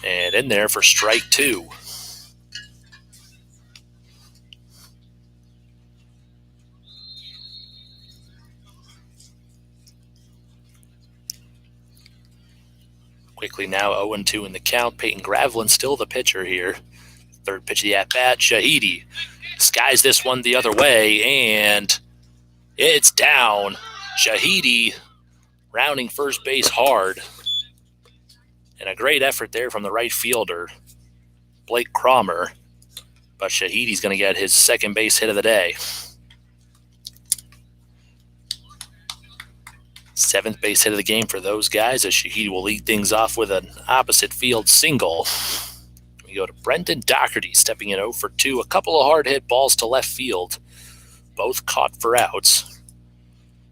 And in there for strike 2. Quickly now 0-2 in the count. Peyton Gravelin still the pitcher here. Third pitch of the at-bat. Shahidi skies this one the other way, and it's down. Shahidi rounding first base hard. And a great effort there from the right fielder, Blake Cromer. But Shahidi's going to get his second base hit of the day. 7th base hit of the game for those guys, as Shahidi will lead things off with an opposite field single. We go to Brendan Doherty, stepping in 0 for 2. A couple of hard hit balls to left field, both caught for outs.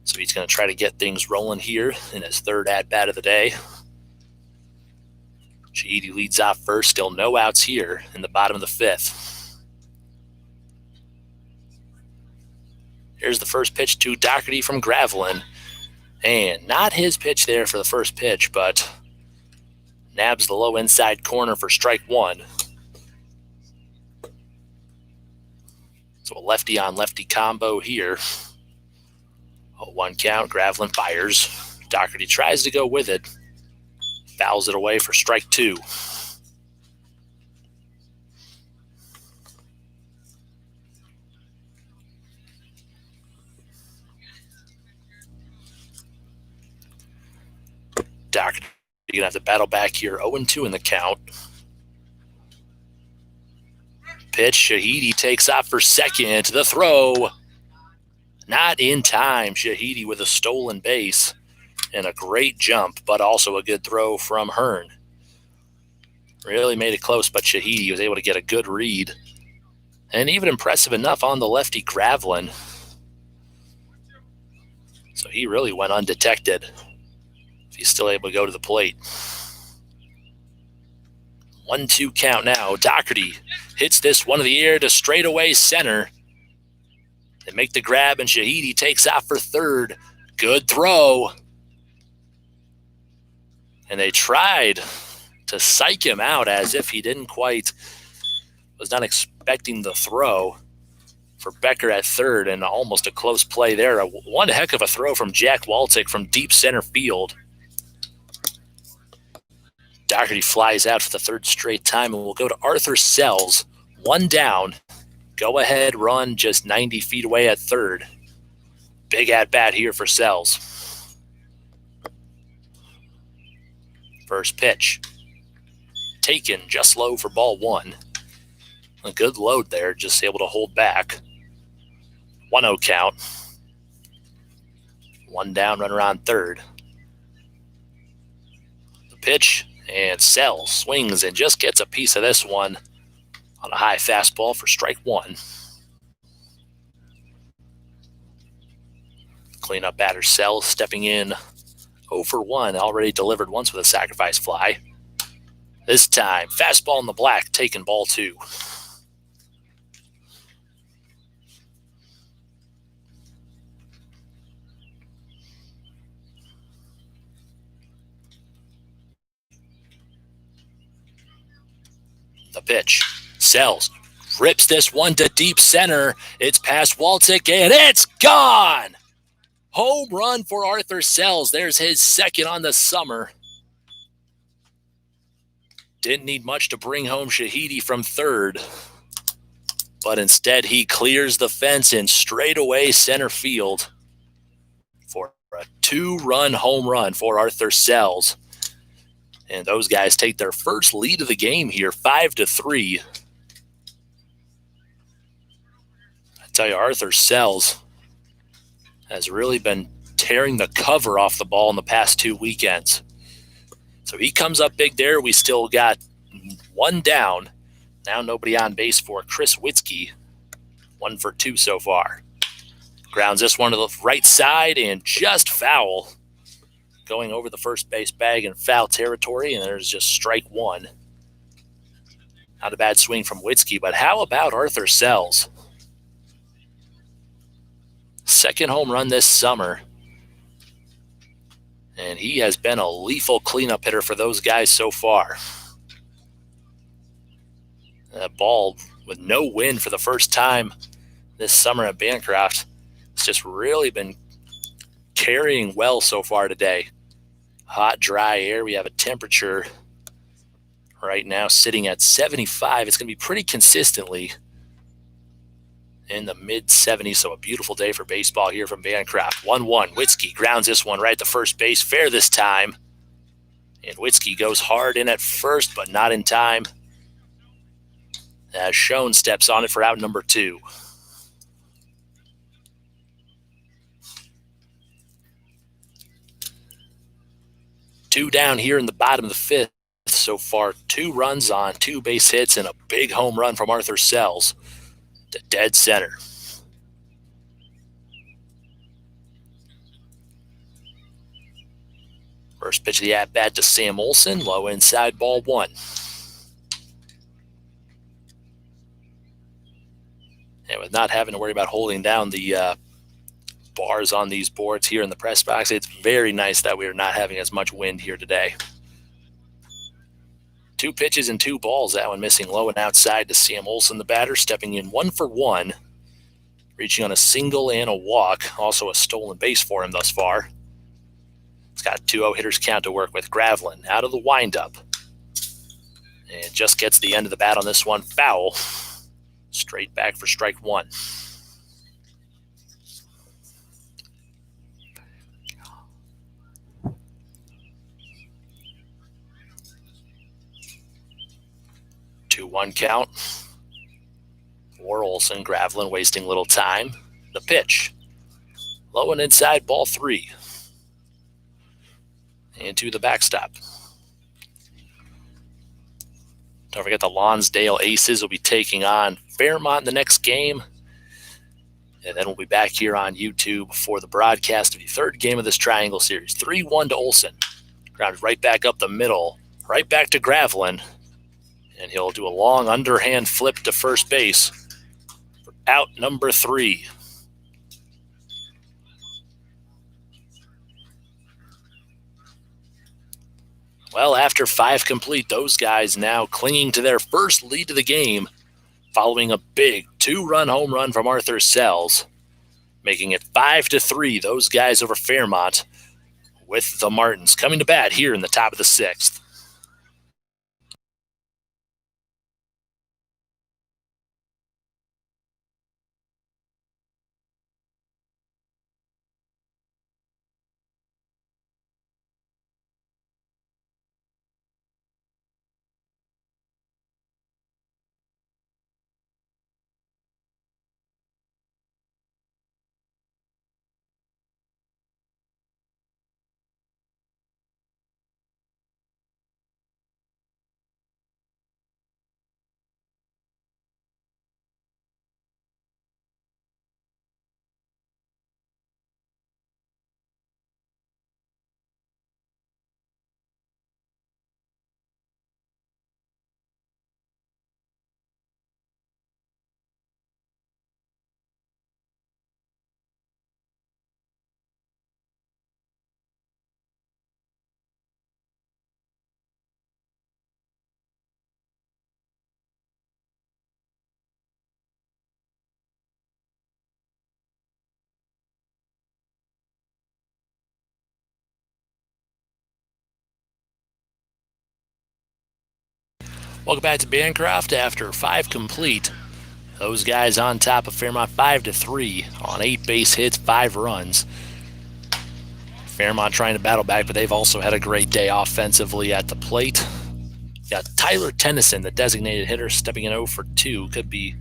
So he's going to try to get things rolling here in his third at-bat of the day. Shahidi leads off first, still no outs here in the bottom of the 5th. Here's the first pitch to Doherty from Gravelin. And not his pitch there for the first pitch, but nabs the low inside corner for strike 1. So a lefty on lefty combo here. A 1 count, Gravelin fires. Doherty tries to go with it. Fouls it away for strike 2. Doherty going to have to battle back here. 0-2 in the count. pitch, Shahidi takes off for second. The throw, not in time. Shahidi with a stolen base and a great jump, but also a good throw from Hearn. Really made it close, but Shahidi was able to get a good read. And even impressive enough on the lefty Gravelin. So he really went undetected. He's still able to go to the plate. 1-2 count now. Doherty hits this one in the air to straightaway center. They make the grab, and Shahidi takes off for third. Good throw. And they tried to psych him out as if he was not expecting the throw for Becker at third, and almost a close play there. One heck of a throw from Jack Waltic from deep center field. Doherty flies out for the third straight time, and we'll go to Arthur Sells. One down. Go ahead run just 90 feet away at third. Big at bat here for Sells. First pitch. Taken just low for ball one. A good load there, just able to hold back. 1-0 count. One down, runner on third. The pitch. And Sells swings and just gets a piece of this one on a high fastball for strike one. Cleanup batter Sells stepping in 0 for 1, already delivered once with a sacrifice fly. This time, fastball in the black, taking ball two. The pitch. Sells rips this one to deep center. It's past Waltic, and it's gone! Home run for Arthur Sells. There's his second on the summer. Didn't need much to bring home Shahidi from third, but instead he clears the fence in straightaway center field for a 2-run home run for Arthur Sells. And those guys take their first lead of the game here, 5-3. I tell you, Arthur Sells has really been tearing the cover off the ball in the past 2 weekends. So he comes up big there. We still got one down. Now nobody on base for Chris Witzke. 1 for 2 so far. Grounds this one to the right side and just foul. Going over the first base bag in foul territory, and there's just strike one. Not a bad swing from Witzke, but how about Arthur Sells? Second home run this summer. And he has been a lethal cleanup hitter for those guys so far. That ball with no wind for the first time this summer at Bancroft. It's just really been carrying well so far today. Hot, dry air. We have a temperature right now sitting at 75. It's going to be pretty consistently in the mid-70s, so a beautiful day for baseball here from Bancroft. 1-1. Witzke grounds this one right to first base. Fair this time. And Witzke goes hard in at first, but not in time. As Schoen steps on it for out number 2. Two down here in the bottom of the fifth. So far, 2 runs on 2 base hits and a big home run from Arthur Sells to dead center. First pitch of the at-bat to Sam Olson, low inside, ball 1. And with not having to worry about holding down the bars on these boards here in the press box, it's very nice that we are not having as much wind here today. 2 pitches and 2 balls. That one missing low and outside to Sam Olson, the batter, stepping in 1 for 1, reaching on a single and a walk. Also a stolen base for him thus far. It's got a 2-0 hitters count to work with. Gravelin out of the windup. And just gets the end of the bat on this one. Foul. Straight back for strike 1. Two-one count. for Olsen. Gravelin wasting little time. The pitch. Low and inside, ball 3. Into the backstop. Don't forget the Lonsdale Aces will be taking on Fairmont in the next game. And then we'll be back here on YouTube for the broadcast of the third game of this Triangle Series. 3-1 to Olsen. Grounded right back up the middle. Right back to Gravelin. And he'll do a long underhand flip to first base for out number 3. Well, after 5 complete, those guys now clinging to their first lead of the game following a big 2-run home run from Arthur Sells, making it 5-3, those guys over Fairmont with the Martins coming to bat here in the top of the 6th. Welcome back to Bancroft. After 5 complete, those guys on top of Fairmont 5-3 on 8 base hits, 5 runs. Fairmont trying to battle back, but they've also had a great day offensively at the plate. Got Tyler Tennyson, the designated hitter, stepping in 0 for 2. Could be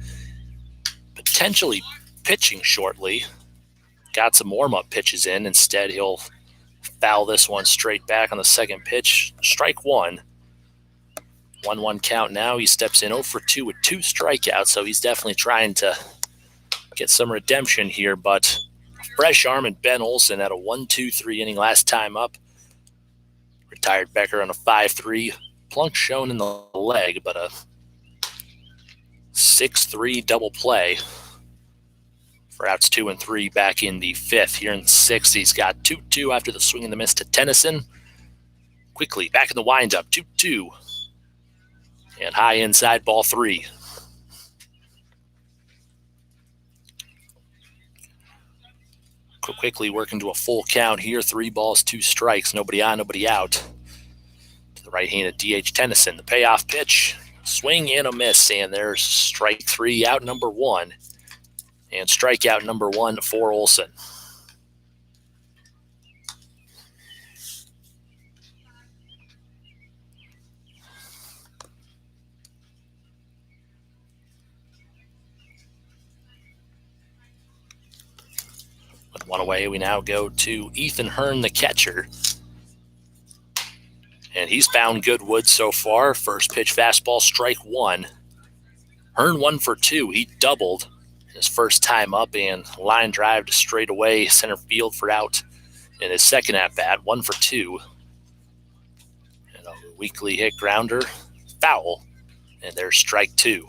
potentially pitching shortly. Got some warm-up pitches in. Instead, he'll foul this one straight back on the second pitch. Strike 1. 1-1 count now. He steps in 0 for 2 with 2 strikeouts, so he's definitely trying to get some redemption here, but a fresh arm in Ben Olsen at a 1-2-3 inning last time up. Retired Becker on a 5-3. Plunk shown in the leg, but a 6-3 double play for outs 2 and 3 back in the 5th. Here in the 6th, he's got 2-2 after the swing and the miss to Tennyson. Quickly back in the windup, 2-2. And high inside, ball 3. Quickly working to a full count here. 3 balls, 2 strikes. Nobody on, nobody out. To the right-handed DH Tennyson. The payoff pitch. Swing and a miss. And there's strike 3, out number 1. And strikeout number 1 for Olsen. With 1 away, we now go to Ethan Hearn, the catcher. And he's found good wood so far. First pitch fastball, strike 1. Hearn 1 for 2. He doubled his first time up and line drive to straightaway center field for out in his second at-bat. 1 for 2. And a weakly hit grounder, foul. And there's strike 2.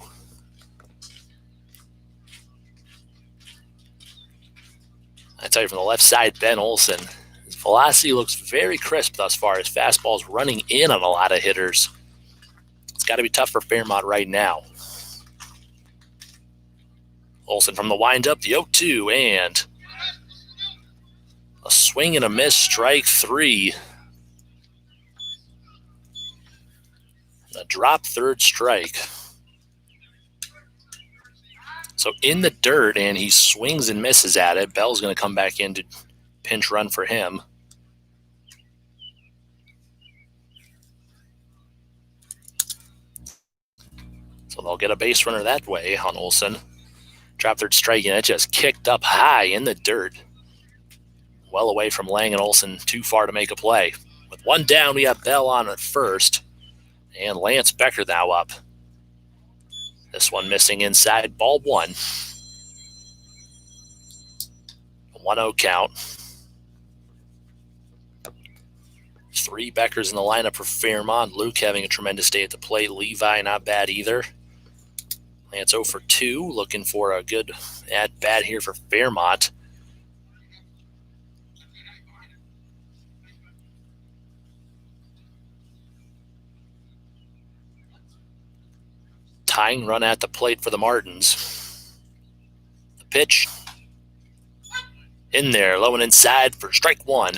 I tell you, from the left side, Ben Olsen, his velocity looks very crisp thus far. His fastball's running in on a lot of hitters. It's got to be tough for Fairmont right now. Olsen from the windup, the 0-2, and a swing and a miss, strike 3. A drop third strike. So in the dirt, and he swings and misses at it. Bell's going to come back in to pinch run for him. So they'll get a base runner that way on Olsen. Drop third strike, and it just kicked up high in the dirt. Well away from Lang and Olsen, too far to make a play. With one down, we have Bell on at first, and Lance Becker now up. This one missing inside, ball one. 1-0 count. 3 Beckers in the lineup for Fairmont. Luke having a tremendous day at the plate. Levi not bad either. Lance 0 for 2, looking for a good at-bat here for Fairmont. Tying run at the plate for the Martins. The pitch in there, low and inside for strike one.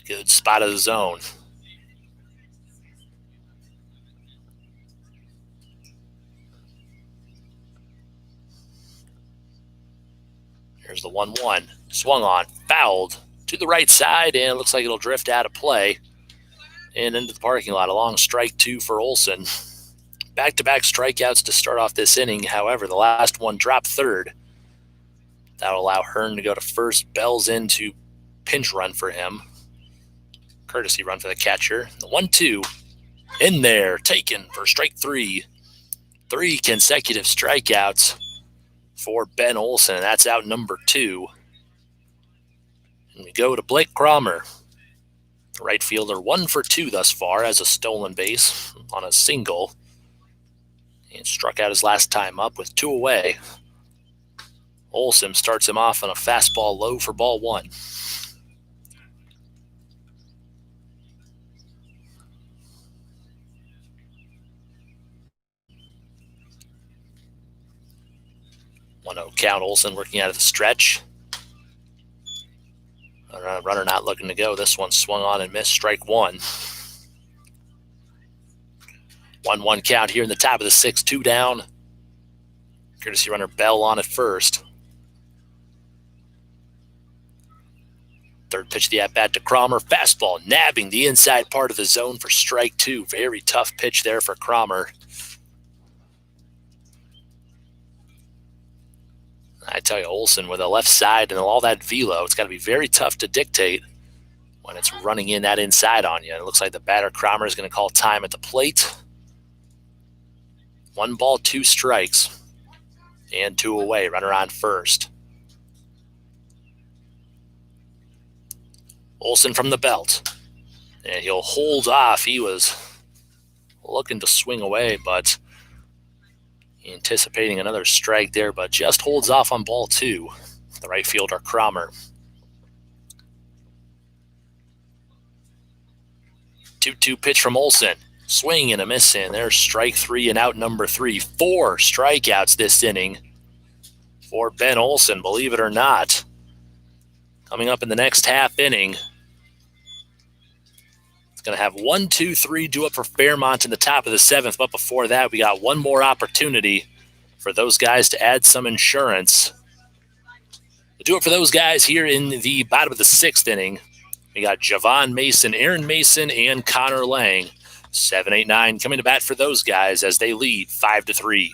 Good spot of the zone. Here's the 1-1. Swung on, fouled to the right side, and it looks like it'll drift out of play and into the parking lot. A long strike two for Olsen. Back-to-back strikeouts to start off this inning. However, the last one dropped third. That'll allow Hearn to go to first. Bell's in to pinch run for him. Courtesy run for the catcher. The 1-2 in there, taken for strike three. 3 consecutive strikeouts for Ben Olsen, and that's out number 2. And we go to Blake Cromer, the right fielder, 1 for 2 thus far as a stolen base on a single. And struck out his last time up with 2 away. Olsen starts him off on a fastball low for ball 1. One-0 count. Olsen working out of the stretch. Runner not looking to go. This one swung on and missed. Strike 1. 1-1 count here in the top of the 6th. 2 down. Courtesy runner Bell on at first. Third pitch of the at-bat to Cromer. Fastball nabbing the inside part of the zone for strike 2. Very tough pitch there for Cromer. I tell you, Olsen with a left side and all that velo, it's got to be very tough to dictate when it's running in that inside on you. It looks like the batter Cromer is going to call time at the plate. 1 ball, 2 strikes, and 2 away. Runner on first. Olsen from the belt, and he'll hold off. He was looking to swing away, but anticipating another strike there, but just holds off on ball 2. The right fielder Cromer. 2-2 pitch from Olsen. Swing and a miss, and there's strike 3 and out number 3. 4 strikeouts this inning for Ben Olsen, believe it or not. Coming up in the next half inning, it's going to have 1, 2, 3 due up for Fairmont in the top of the 7th. But before that, we got one more opportunity for those guys to add some insurance. We'll do it for those guys here in the bottom of the 6th inning. We got Javon Mason, Aaron Mason, and Connor Lang. 7, 8, 9 coming to bat for those guys as they lead 5-3.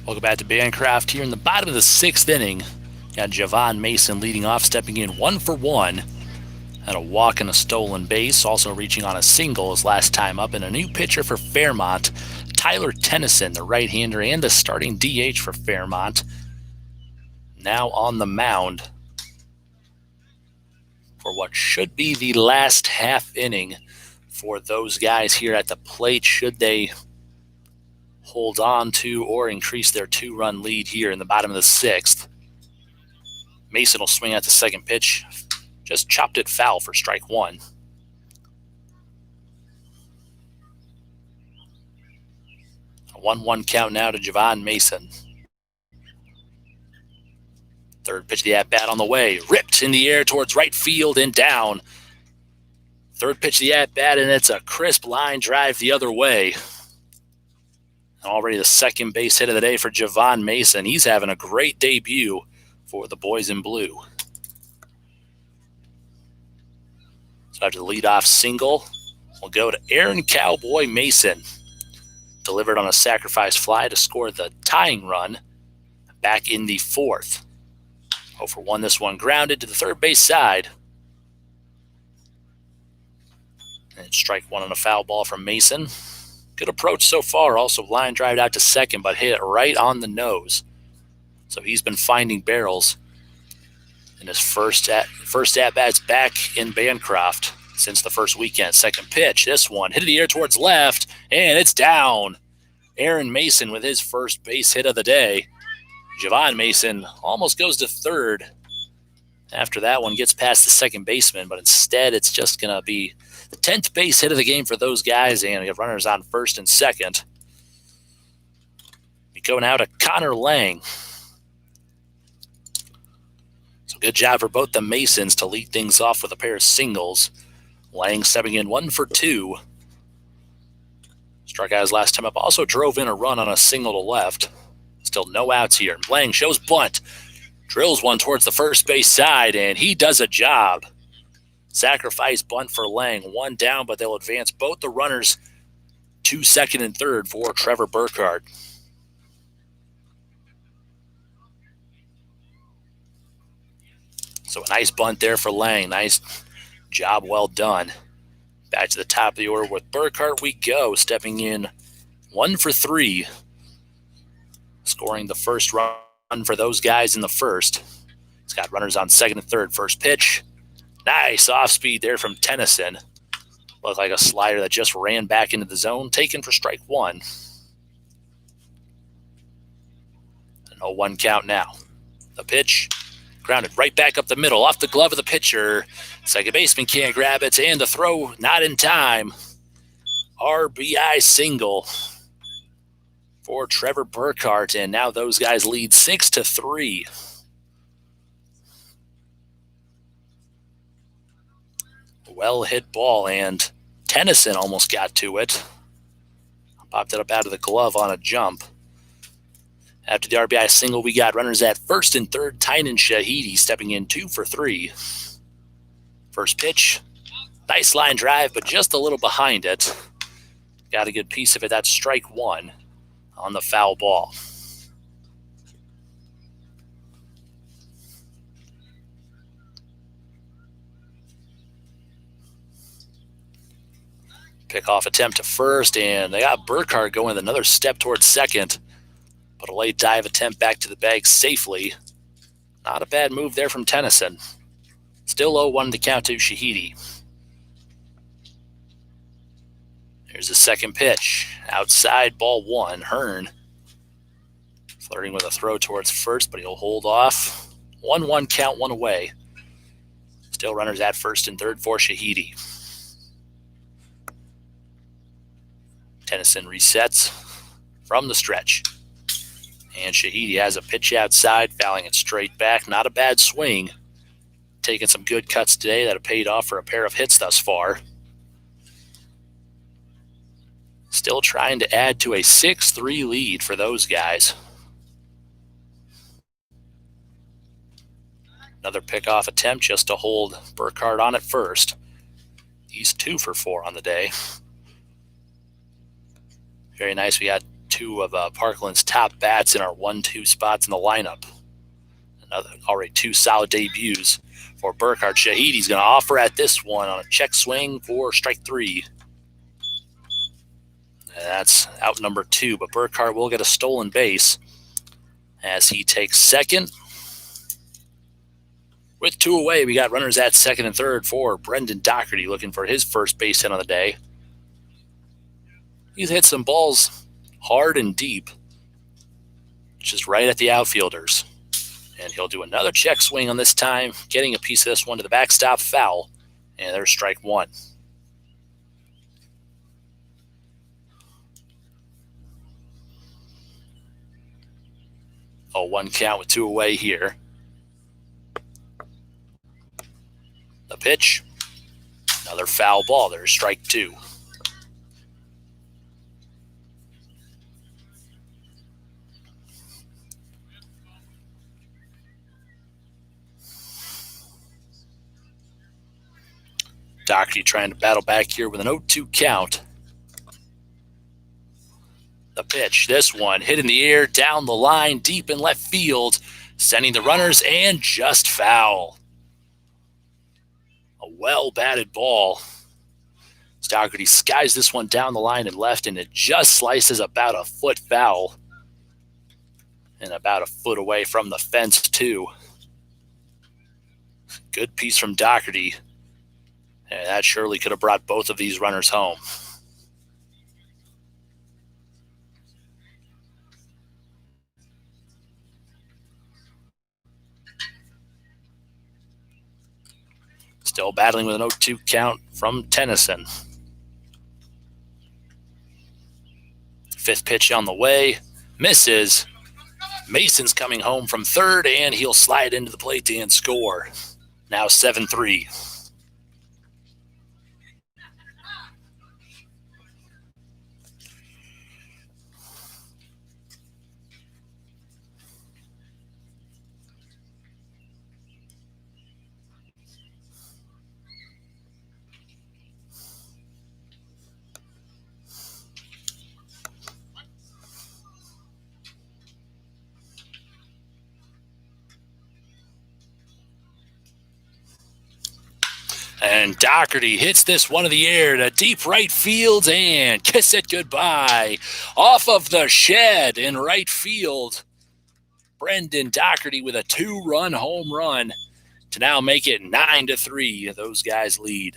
Welcome back to Bancroft here in the bottom of the 6th inning. Got Javon Mason leading off, stepping in 1 for 1. Had a walk and a stolen base, also reaching on a single his last time up. And a new pitcher for Fairmont, Tyler Tennyson, the right-hander and the starting DH for Fairmont, now on the mound for what should be the last half inning for those guys here at the plate, should they hold on to or increase their 2-run lead here in the bottom of the 6th. Mason will swing at the second pitch. Just chopped it foul for strike 1. A 1-1 count now to Javon Mason. Third pitch of the at-bat on the way. Ripped in the air towards right field and down. Third pitch of the at-bat, and it's a crisp line drive the other way. Already the second base hit of the day for Javon Mason. He's having a great debut for the boys in blue. So after the leadoff single, we'll go to Aaron Cowboy Mason. Delivered on a sacrifice fly to score the tying run back in the 4th. 0 for 1, this one grounded to the third base side. And strike 1 on a foul ball from Mason. Good approach so far. Also line drive out to second, but hit it right on the nose. So he's been finding barrels in his first at-bats back in Bancroft since the first weekend. Second pitch, this one hit in the air towards left, and it's down. Aaron Mason with his first base hit of the day. Javon Mason almost goes to third after that one gets past the second baseman, but instead it's just going to be the 10th base hit of the game for those guys, and we have runners on first and second. We go now to Connor Lang. So good job for both the Masons to lead things off with a pair of singles. Lang stepping in 1 for 2. Struck out his last time up. Also drove in a run on a single to left. Still no outs here. Lang shows bunt. Drills one towards the first base side, and he does a job. Sacrifice bunt for Lang. 1 down, but they'll advance both the runners to second and third for Trevor Burkhardt. So a nice bunt there for Lang. Nice job, well done. Back to the top of the order with Burkhardt we go, stepping in 1 for 3. Scoring the first run for those guys in the first. He's got runners on second and third. First pitch. Nice off speed there from Tennyson. Looked like a slider that just ran back into the zone. Taken for strike 1. An 0-1 count now. The pitch. Grounded right back up the middle, off the glove of the pitcher. Second baseman can't grab it, and the throw not in time. RBI single for Trevor Burkhardt, and now those guys lead 6-3. Well hit ball, and Tennyson almost got to it. Popped it up out of the glove on a jump. After the RBI single, we got runners at first and third. Tynan Shahidi stepping in 2 for 3. First pitch. Nice line drive, but just a little behind it. Got a good piece of it. That's strike 1 on the foul ball. Pickoff attempt to first, and they got Burkhardt going another step towards second. But a late dive attempt back to the bag safely. Not a bad move there from Tennyson. Still 0-1 to count to Shahidi. Here's the second pitch. Outside, ball 1. Hearn flirting with a throw towards first, but he'll hold off. 1-1 count, 1 away. Still runners at first and third for Shahidi. Tennyson resets from the stretch. And Shahidi has a pitch outside, fouling it straight back. Not a bad swing. Taking some good cuts today that have paid off for a pair of hits thus far. Still trying to add to a 6-3 lead for those guys. Another pickoff attempt just to hold Burkhardt on at first. He's 2 for 4 on the day. Very nice. We got two of Parkland's top bats in our 1-2 spots in the lineup. Already two solid debuts for Burkhardt. Shahidi's going to offer at this one on a check swing for strike 3. And that's out number 2, but Burkhardt will get a stolen base as he takes second. With 2 away, we got runners at second and third for Brendan Doherty looking for his first base hit on the day. He's hit some balls hard and deep, just right at the outfielders. And he'll do another check swing on this time, getting a piece of this one to the backstop, foul. And there's strike 1. 0-1 count with 2 away here. The pitch, another foul ball. There's strike 2. Doherty trying to battle back here with an 0-2 count. The pitch, this one hit in the air, down the line, deep in left field, sending the runners and just foul. A well-batted ball. Doherty skies this one down the line and left, and it just slices about a foot foul. And about a foot away from the fence, too. Good piece from Doherty. And that surely could have brought both of these runners home. Still battling with an 0-2 count from Tennyson. 5th pitch on the way. Misses. Mason's coming home from third, and he'll slide into the plate and score. Now 7-3. And Doherty hits this one in the air to deep right field and kiss it goodbye. Off of the shed in right field. Brendan Doherty with a 2-run home run to now make it 9-3. Those guys lead.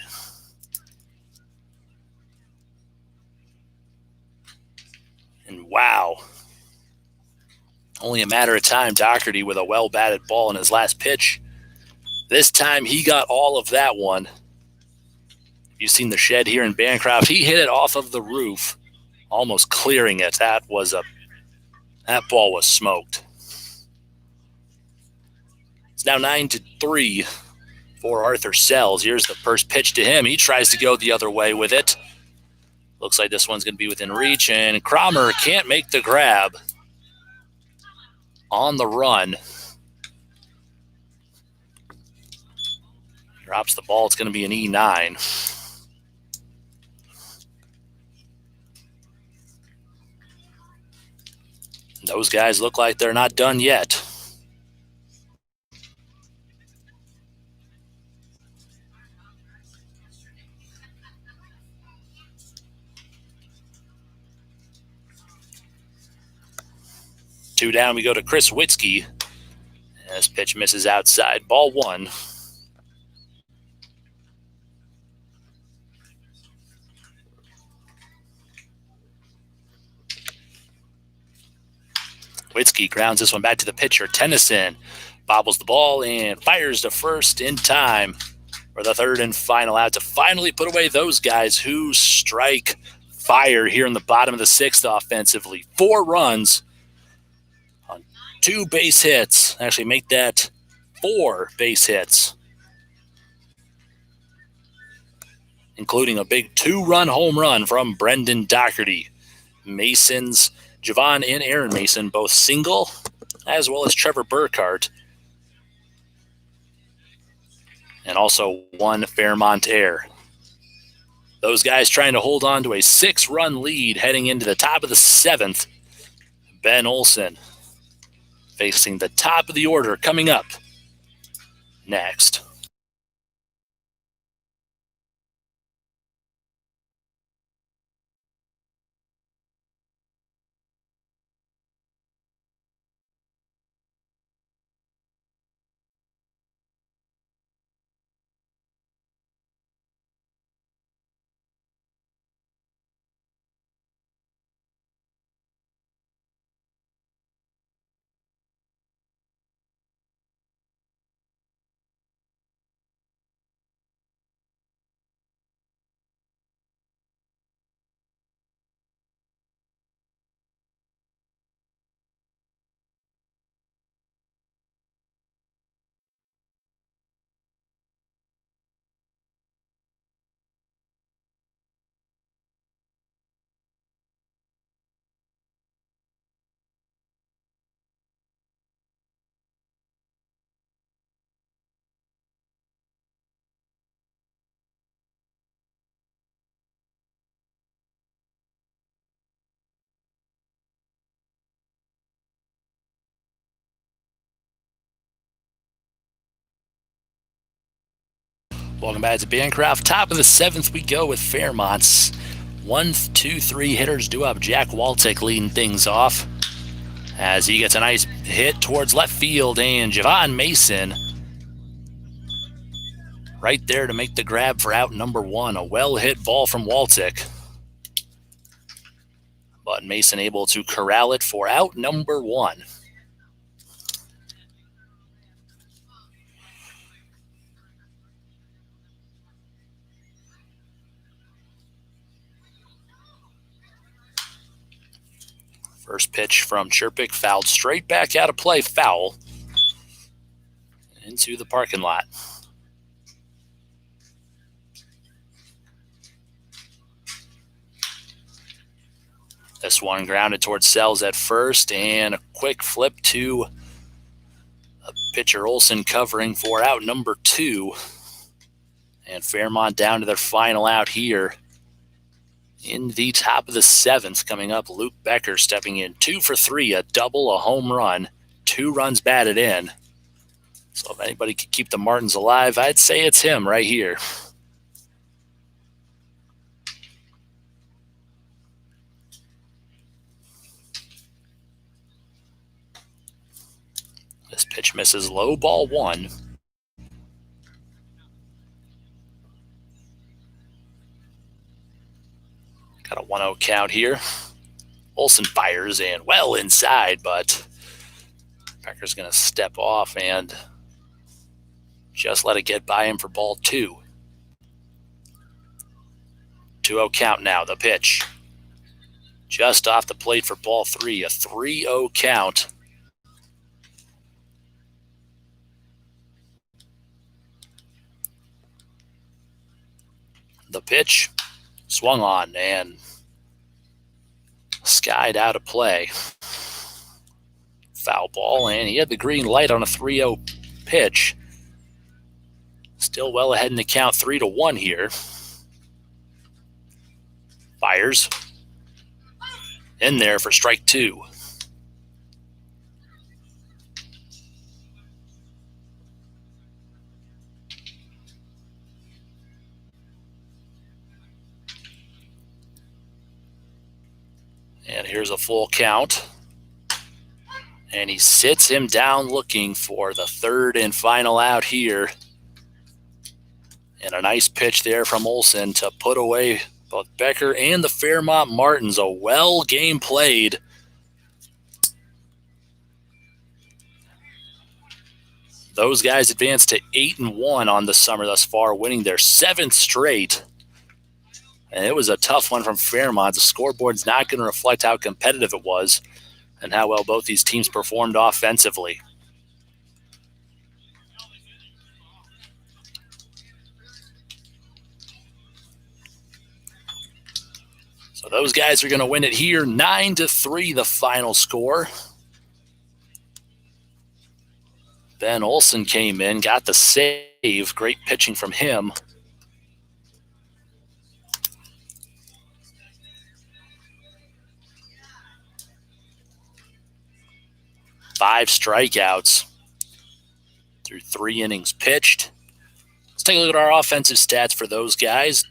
And wow. Only a matter of time, Doherty with a well-batted ball in his last pitch. This time he got all of that one. You've seen the shed here in Bancroft. He hit it off of the roof, almost clearing it. That ball was smoked. It's now 9-3 for Arthur Sells. Here's the first pitch to him. He tries to go the other way with it. Looks like this one's going to be within reach, and Cromer can't make the grab on the run. Drops the ball. It's going to be an E9. Those guys look like they're not done yet. Two down, we go to Chris Witzke. This pitch misses outside. Ball 1. Witzke grounds this one back to the pitcher. Tennyson bobbles the ball and fires to first in time for the third and final out to finally put away those guys who strike fire here in the bottom of the 6th offensively. 4 runs on 2 base hits. Actually make that 4 base hits, including a big 2-run home run from Brendan Doherty. Mason's Javon and Aaron Mason both single, as well as Trevor Burkhardt. And also 1 Fairmont error. Those guys trying to hold on to a 6-run lead heading into the top of the 7th. Ben Olsen facing the top of the order coming up next. Welcome back to Bancroft. Top of the seventh, we go with Fairmont's 1-2-3 hitters duo. Jack Waltic leading things off as he gets a nice hit towards left field, and Javon Mason right there to make the grab for out number one. A well-hit ball from Waltic, but Mason able to corral it for out number one. First pitch from Chirpik, fouled straight back out of play, foul into the parking lot. This one grounded towards Sells at first, and a quick flip to a pitcher Olsen covering for out number two. And Fairmont down to their final out here in the top of the seventh. Coming up, Luke Becker stepping in 2 for 3, a double, a home run, 2 runs batted in. So if anybody could keep the Martins alive, I'd say it's him right here. This pitch misses, low, ball 1. Got a 1-0 count here. Olsen fires and well inside, but Becker's going to step off and just let it get by him for ball 2. 2-0 count now. The pitch just off the plate for ball 3. A 3-0 count. The pitch swung on and skied out of play. Foul ball, and he had the green light on a 3-0 pitch. Still well ahead in the count, 3-1 here. Fires in there for strike 2. And here's a full count. And he sits him down looking for the third and final out here. And a nice pitch there from Olsen to put away both Becker and the Fairmont Martins. A well game played. Those guys advanced to 8-1 on the summer thus far, winning their 7th straight. And it was a tough one from Fairmont. The scoreboard's not going to reflect how competitive it was and how well both these teams performed offensively. So those guys are going to win it here, 9-3 the final score. Ben Olsen came in, got the save. Great pitching from him. 5 strikeouts through 3 innings pitched. Let's take a look at our offensive stats for those guys.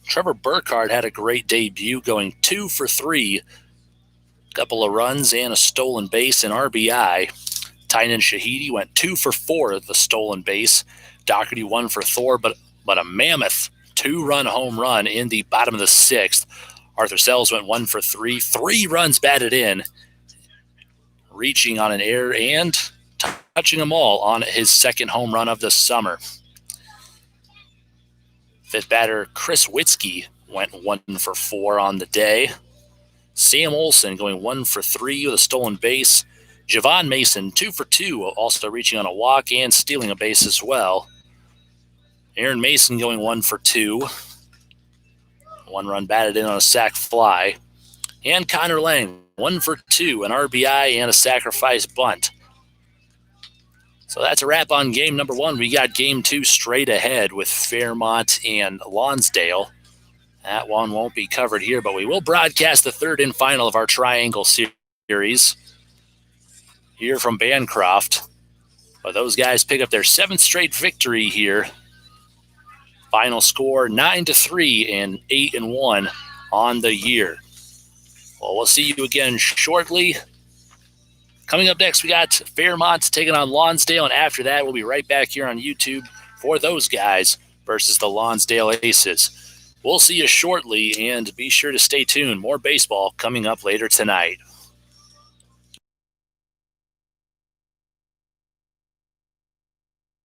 Trevor Burkhardt had a great debut, going 2 for 3. Couple of runs and a stolen base and RBI. Tynan Shahidi went 2 for 4 at the stolen base. Doherty 1 for 4, but a mammoth 2-run home run in the bottom of the 6th. Arthur Sells went 1 for 3. 3 runs batted in, reaching on an error and touching them all on his second home run of the summer. Fifth batter Chris Witzke went 1 for 4 on the day. Sam Olson going 1 for 3 with a stolen base. Javon Mason 2 for 2, also reaching on a walk and stealing a base as well. Aaron Mason going 1 for 2. 1 run batted in on a sac fly. And Connor Lang 1 for 2, an RBI and a sacrifice bunt. So that's a wrap on game number 1. We got game 2 straight ahead with Fairmont and Lonsdale. That one won't be covered here, but we will broadcast the third and final of our Triangle Series here from Bancroft. But those guys pick up their 7th straight victory here. Final score 9-3 and 8-1 on the year. Well, we'll see you again shortly. Coming up next, we got Fairmont taking on Lonsdale, and after that, we'll be right back here on YouTube for those guys versus the Lonsdale Aces. We'll see you shortly, and be sure to stay tuned. More baseball coming up later tonight.